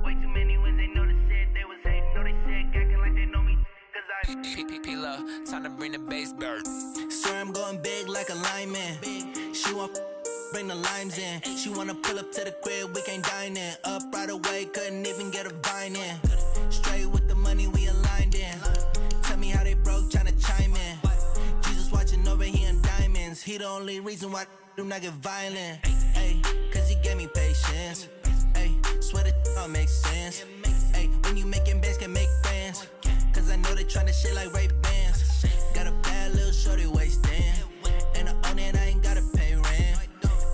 Way too many wins, they know the shit. They was hating, know they sick, acting like they know me. Cause I'm P-P-P-Love, time to bring the bass bird. Swear I'm going big like a lineman. She want bring the limes in. She wanna pull up to the crib, we can't dine in. Up right away, couldn't even get a vine in. Straight with the money, we aligned in. Tell me how they broke, tryna chime in. Jesus watching over here in diamonds. He the only reason why I do not get violent. Ay, cause he gave me patience. Ay, swear that all makes sense. Ay, when you making bands, can make friends. Cause I know they tryna shit like Ray-Bans. Got a bad little shorty wasting. And I own it, I ain't gotta pay rent.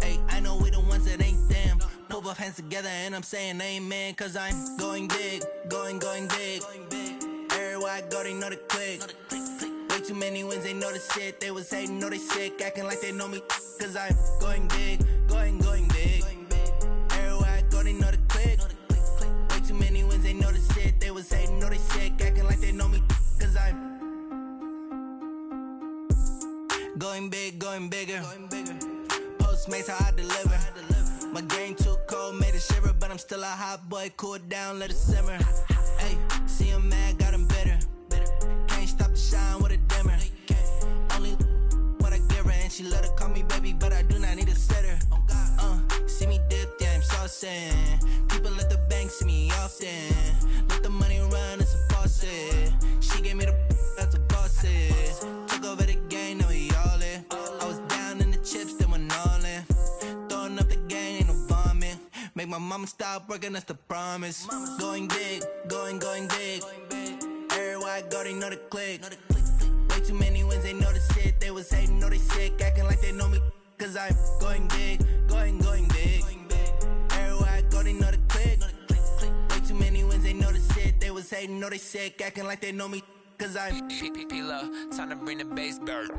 Ay, I know we the ones that ain't them. Pull both hands together and I'm saying amen. Cause I'm going big, going big. Everywhere I go, they know the click. Way too many wins, they know the shit. They was hating, know they sick, acting like they know me. Cause I'm going big, going big. Everywhere I go, they know the click. Way too many wins, they know the shit. They was hating, know they sick, acting like they know me. Cause I'm going big, going bigger. Postmates how I deliver. My game too cold, made it shiver. But I'm still a hot boy, cool it down, let it simmer. Hey, see him mad, got him bitter. Can't stop the shine with a dimmer. Only what I give her, and she let her call me baby, but I do not need a sitter. See me dip, yeah, I'm saucing. People at the bank see me often. Let the money run, it's a faucet. She gave me the that's a boss it. Took over the game, now we all in. I was down in the chips, then went all in. Throwing up the game, ain't no bombing. Make my mama stop working, that's the promise. Going big, going big. Everywhere I go, they know the click. Way too many wins, they know the shit. They was hating, know they sick, acting like they know me. Cause I'm going big, going big. Everywhere I go, they know the click. Way too many wins, they know the shit. They was hating, know they sick, acting like they know me. Cause I'm P-P-P-Love, time to bring the bass bird.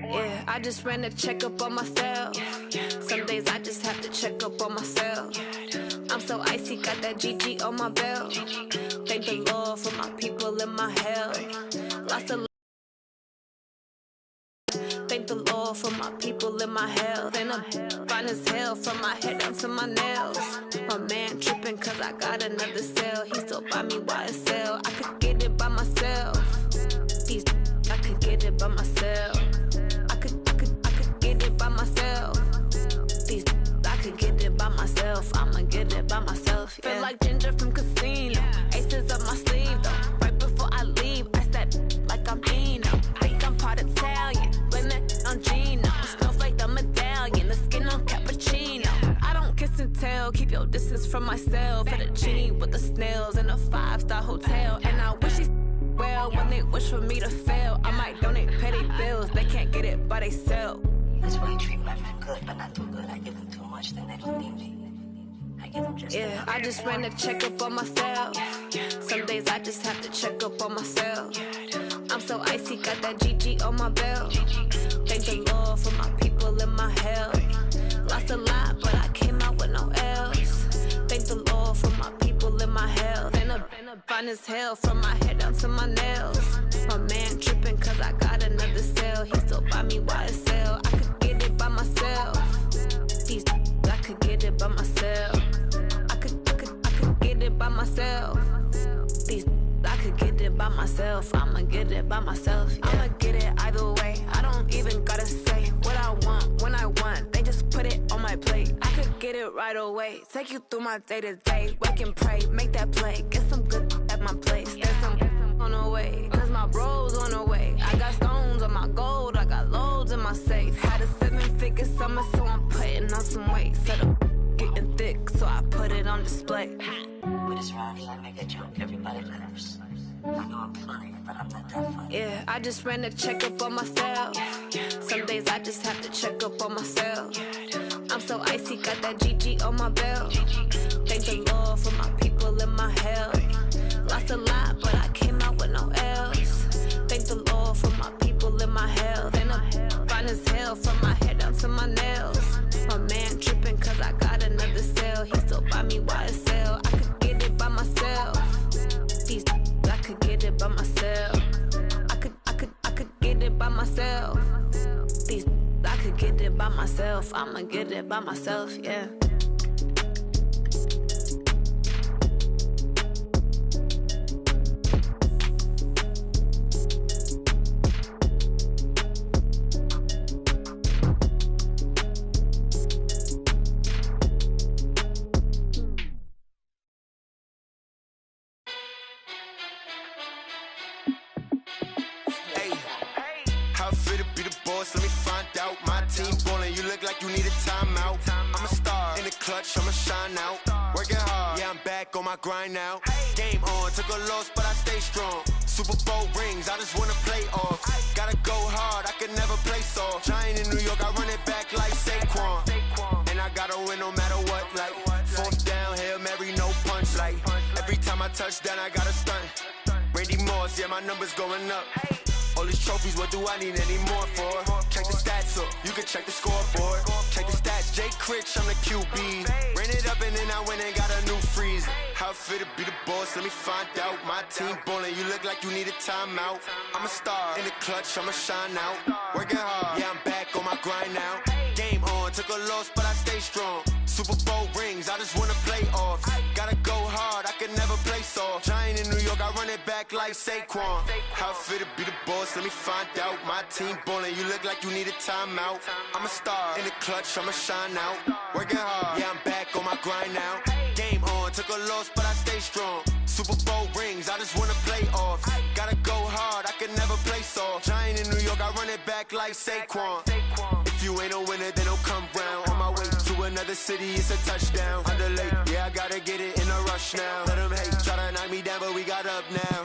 Yeah, I just ran a checkup on myself. Some days I just have to check up on myself. I'm so icy, got that GG on my belt. Thank the Lord for my people and my health. Lost a Thank the Lord for my people and my health. And I'm fine as hell from my head down to my nails. My man tripping cause I got another cell. He still buy me YSL. I could get it by myself. These I could get it by myself. I could get it by myself. These I could get it by myself. I'ma get it by myself. Yeah. Feel like Ginger from Casino. Aces up my sleeve though. Right before I leave, I step like I'm Dino. Think I'm part Italian. Blame that on Gino. Smells like the medallion. The skin on cappuccino. I don't kiss and tell. Keep your distance from myself. For the genie with the snails in a 5-star hotel. And I wish these well when they wish for me to fail. I might donate petty bills, they can't get it by they sell. That's why you treat my men good, but not too good. I give them too much, then they don't need me. I give them just yeah, I just ran a checkup on myself. Some days I just have to check up on myself. I'm so icy, got that GG on my belt. Thank the Lord for my people in my health. Lost a lot, but I came out with no else. Thank the Lord for my people in my health. And a fine as hell from my head down to my nails. My man tripping cause I got another cell. He still buy me YSL. I could get it by myself. These I could get it by myself. I could get it by myself. These I could get it by myself. I'ma get it by myself. Yeah. I'ma get it either way. I don't even gotta say what I want when I want. They just put it on my plate. I could get it right away. Take you through my day to day. Wake and pray, make that play. Get some good at my place. There's some on the way. Cause my bro's on the way. I got stones on my gold. I got loads in my safe. Had a 7-figure summer, so I'm putting on some weight. Set up getting thick, so I put it on display. With this round, I make a joke, everybody laughs. I know I'm funny, but I'm not that funny. Yeah, I just ran a checkup on myself. Some days I just have to check up on myself. I'm so icy, got that GG on my belt. Thank the Lord for my people in my health. Lost a lot, but I came out with no else. Thank the Lord for my people in my health. And I'm fine as hell from my head down to my nails. My man tripping cause I got another cell. He still buy me YSL. I could get it by myself. These I could get it by myself. I could get it by myself. These I could get it by myself. I'ma get it by myself, yeah. Let me find out. My team ballin', you look like you need a timeout. I'm a star in the clutch, I'ma shine out. Working hard, yeah, I'm back on my grind now. Game on, took a loss, but I stay strong. Super Bowl rings, I just wanna play off. Gotta go hard, I could never play soft. Giant in New York, I run it back like Saquon. And I gotta win no matter what, like 4th down, Hail Mary, no punch. Like every time I touch down, I gotta stunt. Randy Moss, yeah, my numbers going up. All these trophies, what do I need any more for? Check the stats up, you can check the scoreboard. Check the stats, Jake Critch, I'm the QB. Ran it up and then I went and got a new freeze. How it fit to be the boss, let me find out. My team ballin', you look like you need a timeout. I'm a star in the clutch, I'ma shine out. Working hard, yeah, I'm back on my grind now. Game on, took a loss, but I stay strong. Super Bowl rings, I just wanna play off. Gotta go hard, I could never play soft. Giant in New York, I run it back like Saquon. How it fit to be the boss, let me find out. My team ballin', you look like you need a timeout. I'm a star in the clutch, I'ma shine out. Working hard, yeah, I'm back on my grind now. Game on, took a loss, but I stay strong. Super Bowl rings, I just wanna play off. Gotta go hard, I could never play soft. Giant in New York, I run it back like Saquon. If you ain't a winner, then don't come round. On my way to another city, it's a touchdown. Underlay, yeah, I gotta get it in a rush now. Let them hate, try to knock me down, but we got up now.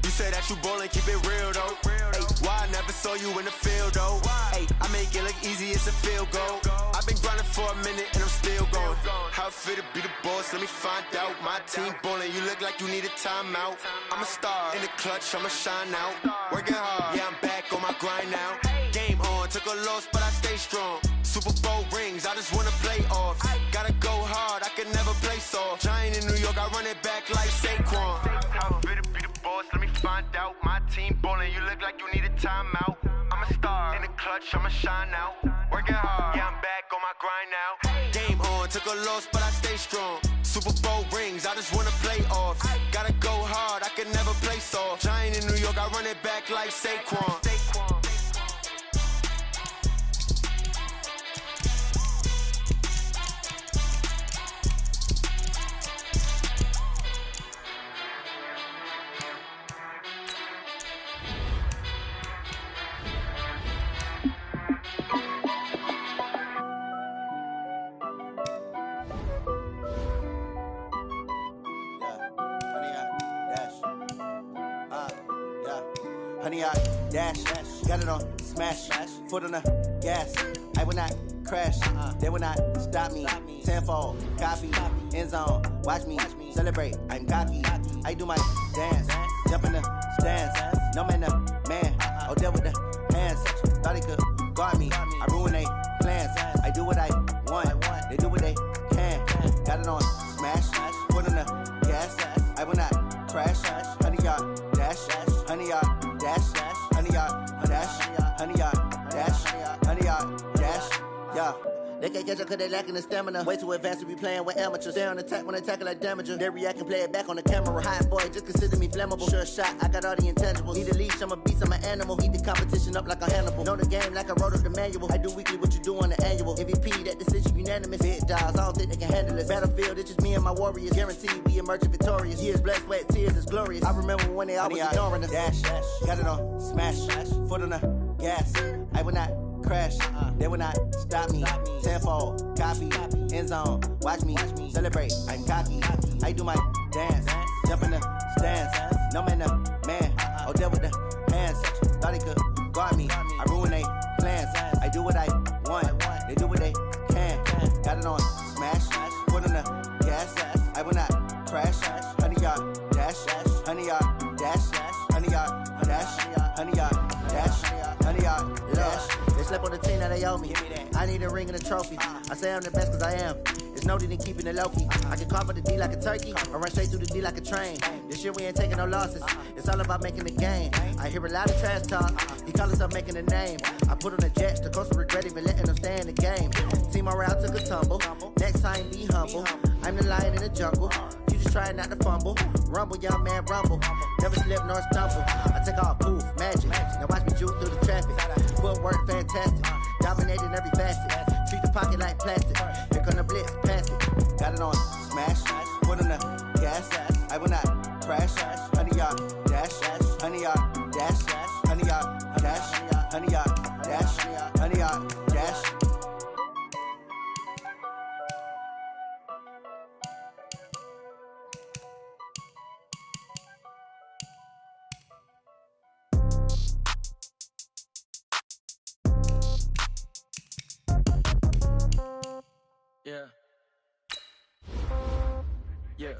You say that you ballin', keep it real though. Hey, why I never saw you in the field though? Hey, I make it look easy, it's a field goal. I've been grinding for a minute and I'm still going. How it fit to be the boss, let me find out. My team ballin', you look like you need a timeout. I'm a star in the clutch, I'ma shine out. Working hard, yeah, I'm back on my grind now. Game on, took a loss, but I stay strong. Super Bowl rings, I just wanna play off. Gotta go hard, I could never play soft. Giant in New York, I run it back like Saquon. How it fit to be the boss, let me find out. My team ballin', you look like you need a timeout. I'm a star in the clutch, I'ma shine out. Working hard, yeah, I'm back on my grind now. Game on, took a loss, but I stay strong. Super Bowl rings, I just wanna play off. Gotta go hard, I could never play soft. Giant in New York, I run it back like Saquon. 100-yard dash. Got it on smash. Foot on the gas. I will not crash. They will not stop me. Tenfold, copy, end zone. Watch me celebrate. I'm cocky. I do my dance. Jump in the stands. No man, the man. Oh, there with the hands. Thought he could guard me. I ruin they plans. I do what I want. They do what they can. Got it on smash. Foot on the gas. I will not crash. 100-yard dash. 100-yard dash. 100-yard dash. 100-yard dash. 100-yard dash. Yeah. They can't catch up cause they lacking the stamina. Way too advanced to be playing with amateurs. Stay on attack when they tackle like damager. They react and play it back on the camera. Hot boy, just consider me flammable. Sure shot, I got all the intangibles. Need a leash, I'm a beast, I'm an animal. Eat the competition up like a Hannibal. Know the game like I wrote up the manual. I do weekly what you do on the annual. MVP, that decision unanimous. Big dogs, I don't think they can handle it. Battlefield, it's just me and my warriors. Guaranteed we emerge victorious. Years, blood, sweat, tears, it's glorious. I remember when they always ignoring us. Dash, got it on smash. Foot on the gas. I will not crash. They will not stop me. Tenfold, copy, end zone. Watch me celebrate. I'm cocky. I do my dance. Jump in the stands. No man, the man. Oh, there with the hands. Thought he could guard me. I ruin they plans. I do what I want. They do what they can. Got it on smash. Foot on the gas. I will not crash. 100-yard dash. 100-yard dash. 100-yard dash. 100-yard dash. 100-yard dash. They slept on the team that they owe me. I need a ring and a trophy. I say I'm the best cause I am. It's noted in keeping it low-key. I can carve up the D like a turkey or run straight through the D like a train. This year we ain't taking no losses. It's all about making the game. I hear a lot of trash talk. He call himself making a name. I put on the jets. The coach will regret even letting them stay in the game. Team morale took a tumble. Next time be humble. I'm the lion in the jungle. You just try not to fumble. Rumble, young man, rumble. Never slip nor stumble. I take off, poof, magic. Now watch me juke through the traffic. Footwork fantastic. Dominating every facet. Treat the pocket like plastic. Here come the blitz, pass it. Got it on smash. Foot on the gas. I will not crash. 100-yard dash. 100-yard dash. 100-yard dash. 100-yard dash. 100-yard dash. Yeah. Yeah.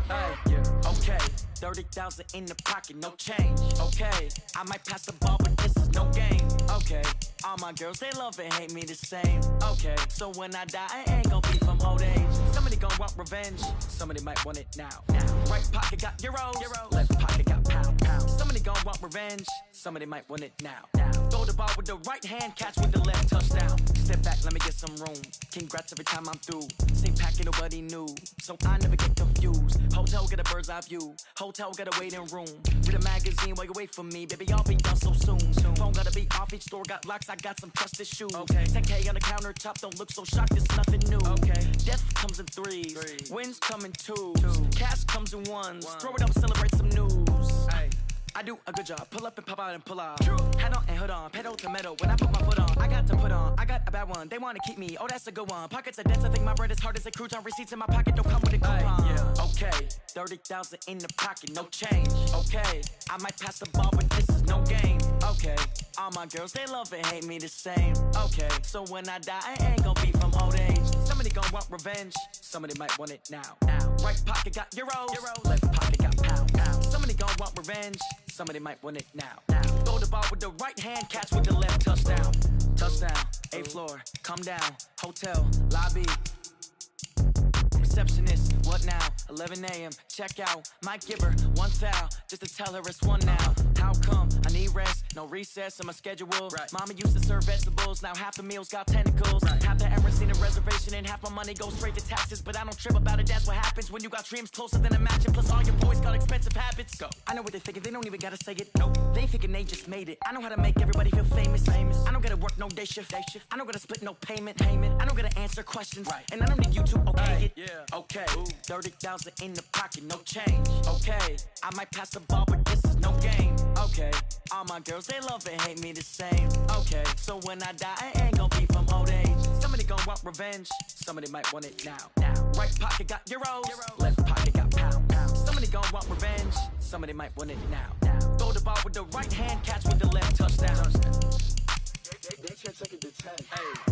Hey, yeah. Okay. 30,000 in the pocket, no change. Okay. I might pass the ball, but this is no game. Okay. All my girls, they love and hate me the same. Okay. So when I die, I ain't gon' be from old age. Somebody gon' want revenge. Somebody might want it now. Right pocket got euros. Left pocket got pound. Somebody gon' want revenge. Somebody might want it now. Throw the ball with the right hand, catch with the left, touchdown. Step back, let me get some room. Congrats every time I'm through. Same packet, nobody knew, so I never get confused. Hotel get a bird's eye view. Hotel get a waiting room. Read a magazine while you wait for me, baby. I'll be done so soon. Phone gotta be off, each store got locks. I got some trusted shoes. Okay. 10K on the countertop, don't look so shocked. It's nothing new. Okay. Death comes in threes. Wins come in twos. Cash comes in ones. Throw it up, celebrate some news. Ay. I do a good job. Pull up and pop out and pull out. Head on and hood on. Pedal to metal. When I put my foot on, I got to put on. I got a bad one. They want to keep me. Oh, that's a good one. Pockets are dense. I think my bread is hard as a crouton. Receipts in my pocket don't come with a coupon. Yeah. Okay. 30,000 in the pocket. No change. Okay. I might pass the ball, but this is no game. Okay. All my girls, they love and hate me the same. Okay. So when I die, I ain't gon' be from old age. Somebody gon' want revenge. Somebody might want it now. Right pocket got euros. Left pocket got pound. Somebody gon' want revenge. Somebody might want it now. Throw the ball with the right hand, catch with the left, touchdown. Touchdown, 8th floor, come down, hotel, lobby. Receptionist, what now? 11 a.m., check out. Might give her one foul, just to tell her it's one now. How come? I need rest, no recess in my schedule. Right. Mama used to serve vegetables, now half the meals got tentacles. Right. Half the errands need a reservation and half my money goes straight to taxes. But I don't trip about it, that's what happens when you got dreams closer than a match. And plus all your boys got expensive habits. Go. I know what they're thinking, they don't even gotta say it. Nope. They ain't thinking they just made it. I know how to make everybody feel famous. I don't gotta work no day shift. I don't gotta split no payment. I don't gotta answer questions. Right. And I don't need you to okay it. Yeah. Okay. 30,000 in the pocket, no change. Okay. I might pass the ball, but this is no game. Okay. All my girls, they love and hate me the same. Okay. So when I die, I ain't gon' be from old age. Somebody gon' want revenge. Somebody might want it now. Right pocket got euros. Left pocket got pound. Somebody gon' want revenge. somebody might want it now. Throw the ball with the right hand, catch with the left, touchdown. They can't take it to 10. Hey.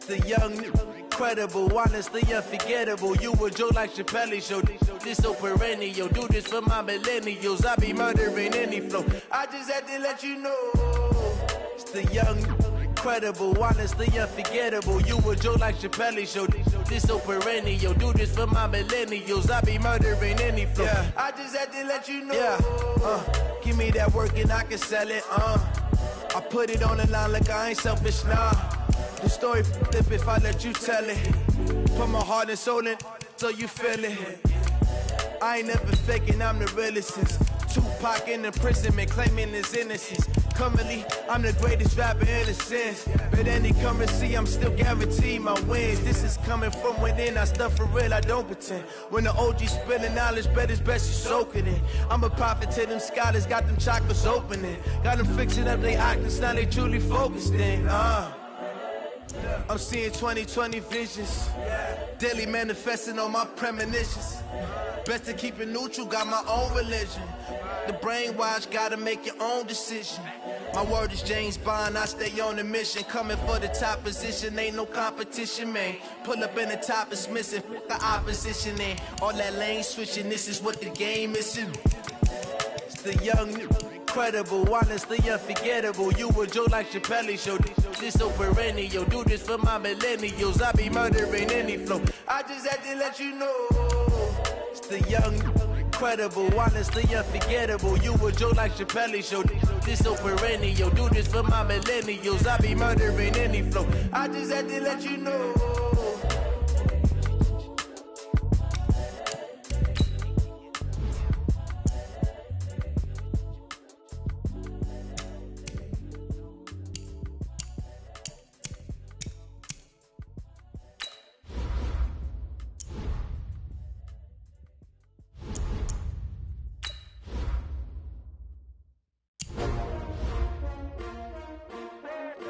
The young, incredible, honestly unforgettable. You a Joe like Chappelle show. This so perennial. Do this for my millennials. I be murdering any flow. I just had to let you know. It's the young, incredible, honestly unforgettable. You a Joe like Chappelle show. This so perennial. Do this for my millennials. I be murdering any flow. Yeah. I just had to let you know. Yeah. Give me that work and I can sell it. I put it on the line like I ain't selfish, nah. The story flip if I let you tell it. Put my heart and soul in so you feel it. I ain't never faking, I'm the realest since Tupac in imprisonment, claiming his innocence. Currently, I'm the greatest rapper in a sense. But any currency, I'm still guaranteed my wins. This is coming from within, I stuff for real, I don't pretend. When the OG spilling knowledge, bet it's best you soak it in. I'm a prophet to them scholars, got them chakras opening. Got them fixing up they octaves, now they truly focused in. I'm seeing 2020 visions, daily manifesting on my premonitions. Best to keep it neutral, got my own religion. The brainwash, gotta make your own decision. My word is James Bond, I stay on the mission. Coming for the top position, ain't no competition, man. Pull up in the top, it's missing, fuck the opposition, and all that lane switching, this is what the game is. It's the young, incredible, honestly unforgettable. You a Joe like Chappelle show. This so perennial. Do this for my millennials. I be murdering any flow. I just had to let you know. It's the young, incredible, honestly unforgettable. You a Joe like Chappelle show. This so perennial. Do this for my millennials. I be murdering any flow. I just had to let you know.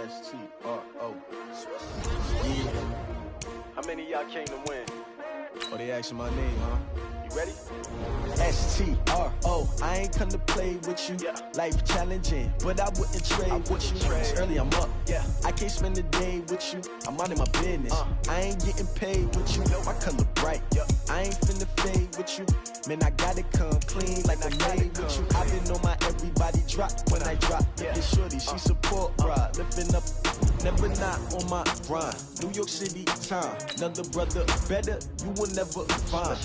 S-T-R-O. Yeah. How many of y'all came to win? Oh, they asking my name, huh? You ready? S-T-R-O. I ain't come to play with you. Yeah. Life challenging, but I wouldn't trade with you. It's early, I'm up. Yeah. I can't spend the day with you. I'm minding my business. I ain't getting paid with you. My color bright. Yeah. I ain't finna fade with you. Man, I gotta come clean like I made with you. I been on my everybody drop when I drop. Yeah. This shorty, she support ride. Lifting up, never not on my grind. New York City time. Another brother better, you will never find.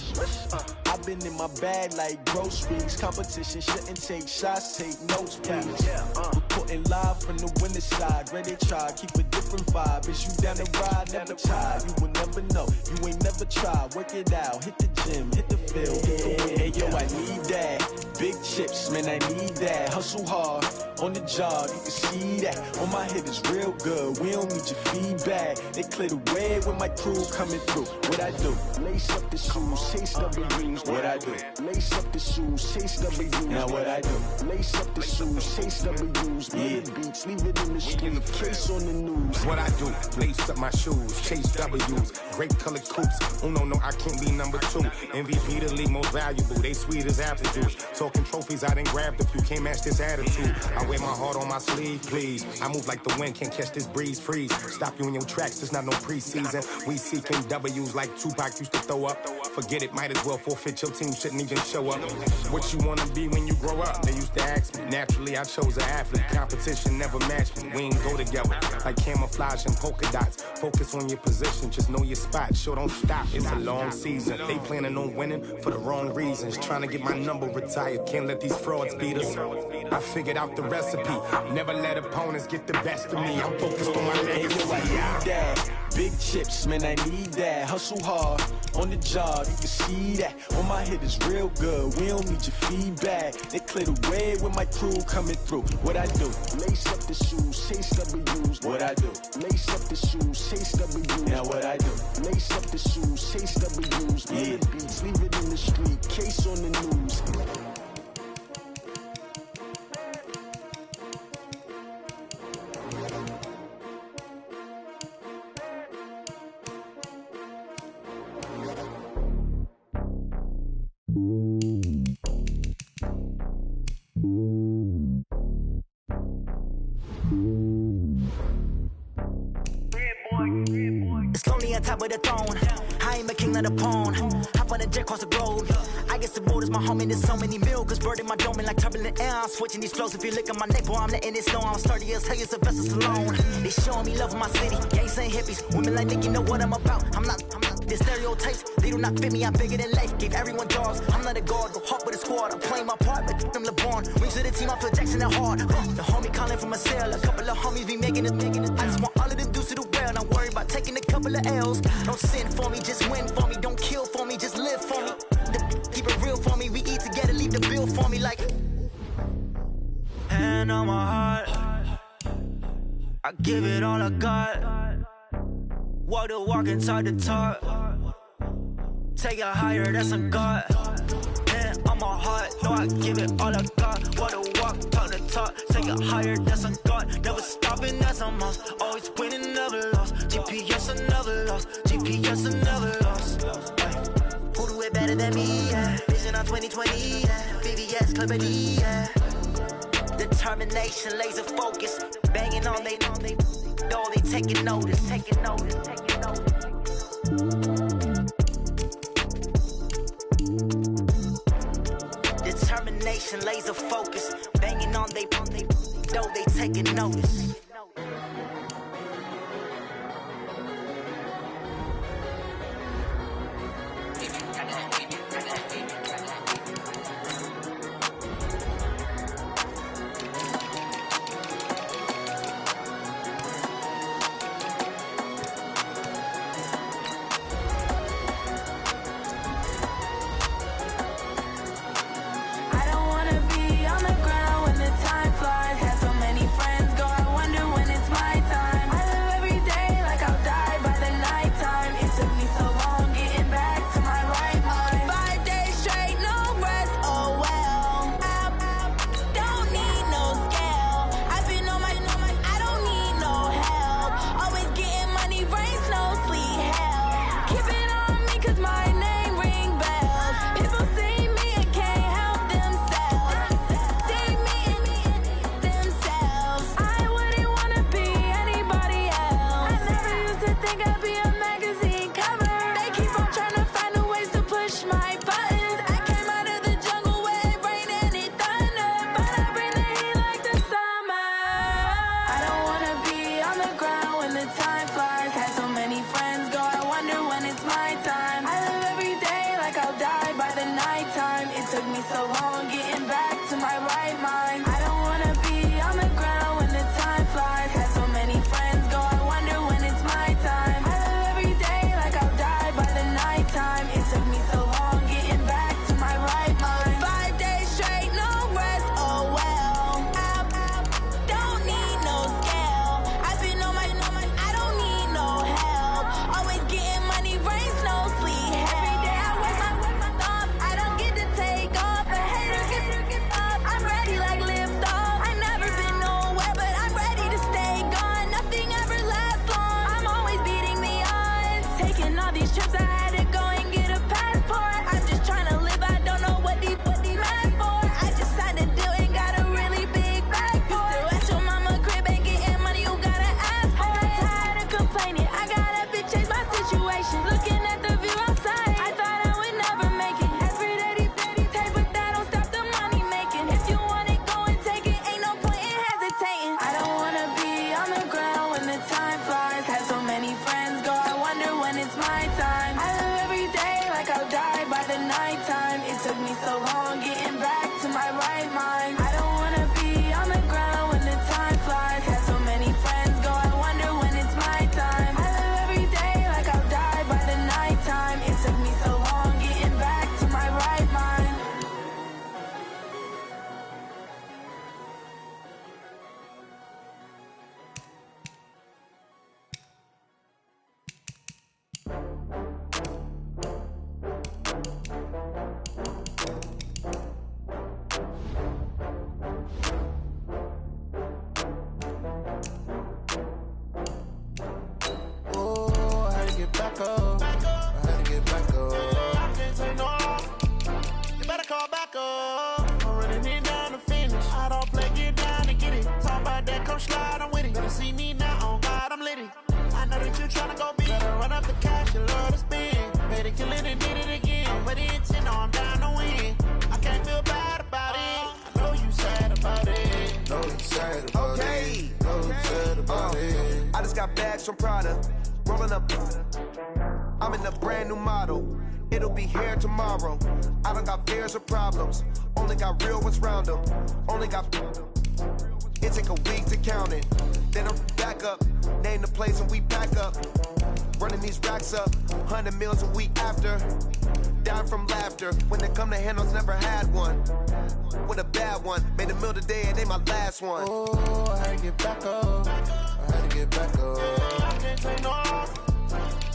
I've been in my bag like groceries. Competition shouldn't take shots, take notes, please. Reporting live from the winter side. Ready to try, keep a different vibe. Is you down the ride, never try. You will never know, you ain't never tried. Work it out, hit the gym, hit the field. Hey yo, I need that. Big chips, man, I need that. Hustle hard, on the job, you can see that. On my head is real good, we don't need your feedback. They clear the way when my crew coming through. What I do? Lace up the shoes, chase W's. What I do? Lace up the shoes, chase W's. Now what I do? Lace up the shoes, chase W's. Yeah. Beats, leave it in the street, case on the news. What I do? Lace up my shoes, chase W's. Great colored coops. Oh no, I can't be number 2. MVP the league most valuable. They sweet as apple juice. Talking trophies, I didn't grab the few. Can't match this attitude. I wear my heart on my sleeve, please. I move like the wind, can't catch this breeze, freeze. Stop you in your tracks, there's not no preseason. We seeking W's like Tupac used to throw up. Forget it, might as well forfeit. Your team shouldn't even show up. What you wanna be when you grow up? They used to ask me. Naturally, I chose an athlete. Competition never matched me. We ain't go together like camouflage and polka dots. Focus on your position, just know your spot. Sure, don't stop. It's a long season. They planning on winning for the wrong reasons. Trying to get my number retired. Can't let these frauds beat us. I figured out the recipe. Never let opponents get the best of me. I'm focused on my legacy. Big chips, man, I need that. Hustle hard on the job, you can see that. On my hit is real good, we don't need your feedback. They clear the way with my crew coming through. What I do? Lace up the shoes, chase W's. What I do? Lace up the shoes, chase W's. Now what I do? Lace up the shoes, chase W's. Yeah, beats, leave it in the street, case on the news. It's lonely on top of the throne. I ain't a king of the pawn. Hop on a jet across the globe. I guess the road is my home and there's so many milkers. Bird in my dome and like turbulent air. I'm switching these flows. If you look at my neck, boy, I'm letting it snow. I'm sturdy as hell, Sylvester Stallone. They showing me love in my city. Gangs ain't hippies. Women like Nick, you know what I'm about. I'm not the stereotypes. They do not fit me. I'm bigger than life. Gave everyone jobs. I'm not a guard. Go hard with a squad. I'm playing my part, but them LeBron. Wings to the team. I feel Jackson and hard. The homie calling from a cell. A couple of homies be making it. I just want all of them dudes to do well. Don't worry about taking a couple of L's. Don't sin for me, just win for me. Don't kill for me, just live for me. Keep it real for me. We eat together, leave the bill for me like. Hand on my heart, I give it all I got. Walk the walk and talk the talk. Take it higher, that's a God. Hand on my heart, no, I give it all I got. Walk the walk, talk the talk. Take it higher, that's a God. Never stopping, that's a must. Always winning, never lost. GPS, I never lost. GPS, I never lost. Who do it better than me? Yeah. Vision on 2020. Yeah. VVS, Clipper D. Yeah. Determination, laser focus. Banging on they door, they taking notice. Taking notice. Determination, laser focus. Banging on they door, they taking notice. back up. I had to get back up. I can't take no off. You better call back up. I'm running it down to finish. I don't play, get down and get it. Talk about that, come slide, I'm with it. Better see me now, on God, I'm litty. I know that you tryna go big. Better run up the cash, you love to spend. Better kill it and did it again. But intent, no, I'm down to win. I can't feel bad about it. I know you sad about it. Know you sad about it. Know you sad about it. I just got bags from Prada. Rolling up. I'm in a brand new model. It'll be here tomorrow. I don't got fears or problems. Only got real ones round them. Only got. It take a week to count it. Then I'm back up. Name the place and we pack up. Running these racks up. 100 meals a week after. Down from laughter. When they come to handles, never had one. With a bad one. Made a meal today and they my last one. Oh, I had to get back up. I had to get back up. I can't take no off.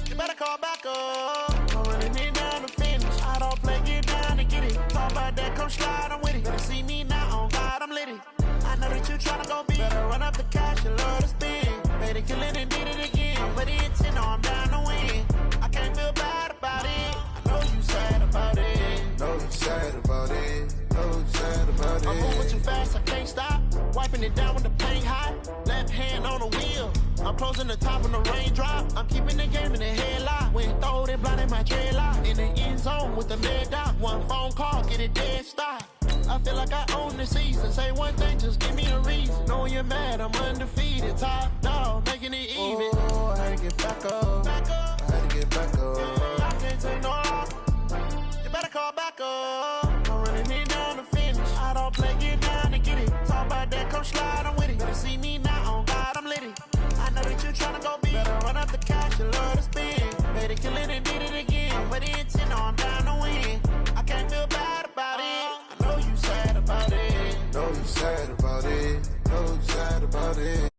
You better call back up. I'm running it down to finish. I don't play, get down and get it. Talk about that, come slide, I'm with it. Better see me now, on God, I'm litty. I know that you tryna go big. Better run up the cash, you love to spend. Better kill it and did it again. But intent, no, I'm down to win. I can't feel bad about it. I know you sad about it. Know you sad about it. Know you sad about it. I'm moving too fast, I can't stop. Wiping it down with the paint hot. Left hand on the wheel. I'm closing the top when the raindrop. I'm keeping the game in the headlock. When throw it, blind in my dreadlock. In the end zone with the mad dot. One phone call, get it dead stop. I feel like I own the season. Say one thing, just give me a reason. Knowing you're mad, I'm undefeated. Top dog, making it even. Oh, I had to get back up. I had to get back up. I can't take no off. You better call back up. I'm running it down to finish. I don't play, get down and get it. Talk about that, come slide, I'm with it. Better see me now, on God, I'm litty. I know that you tryna go big. Better run up the cash, you love to spend. Better kill it and did it again. But intent, no, I'm down to win. I can't feel bad about it. I know you sad about it. Know you sad about it. Know you sad about it.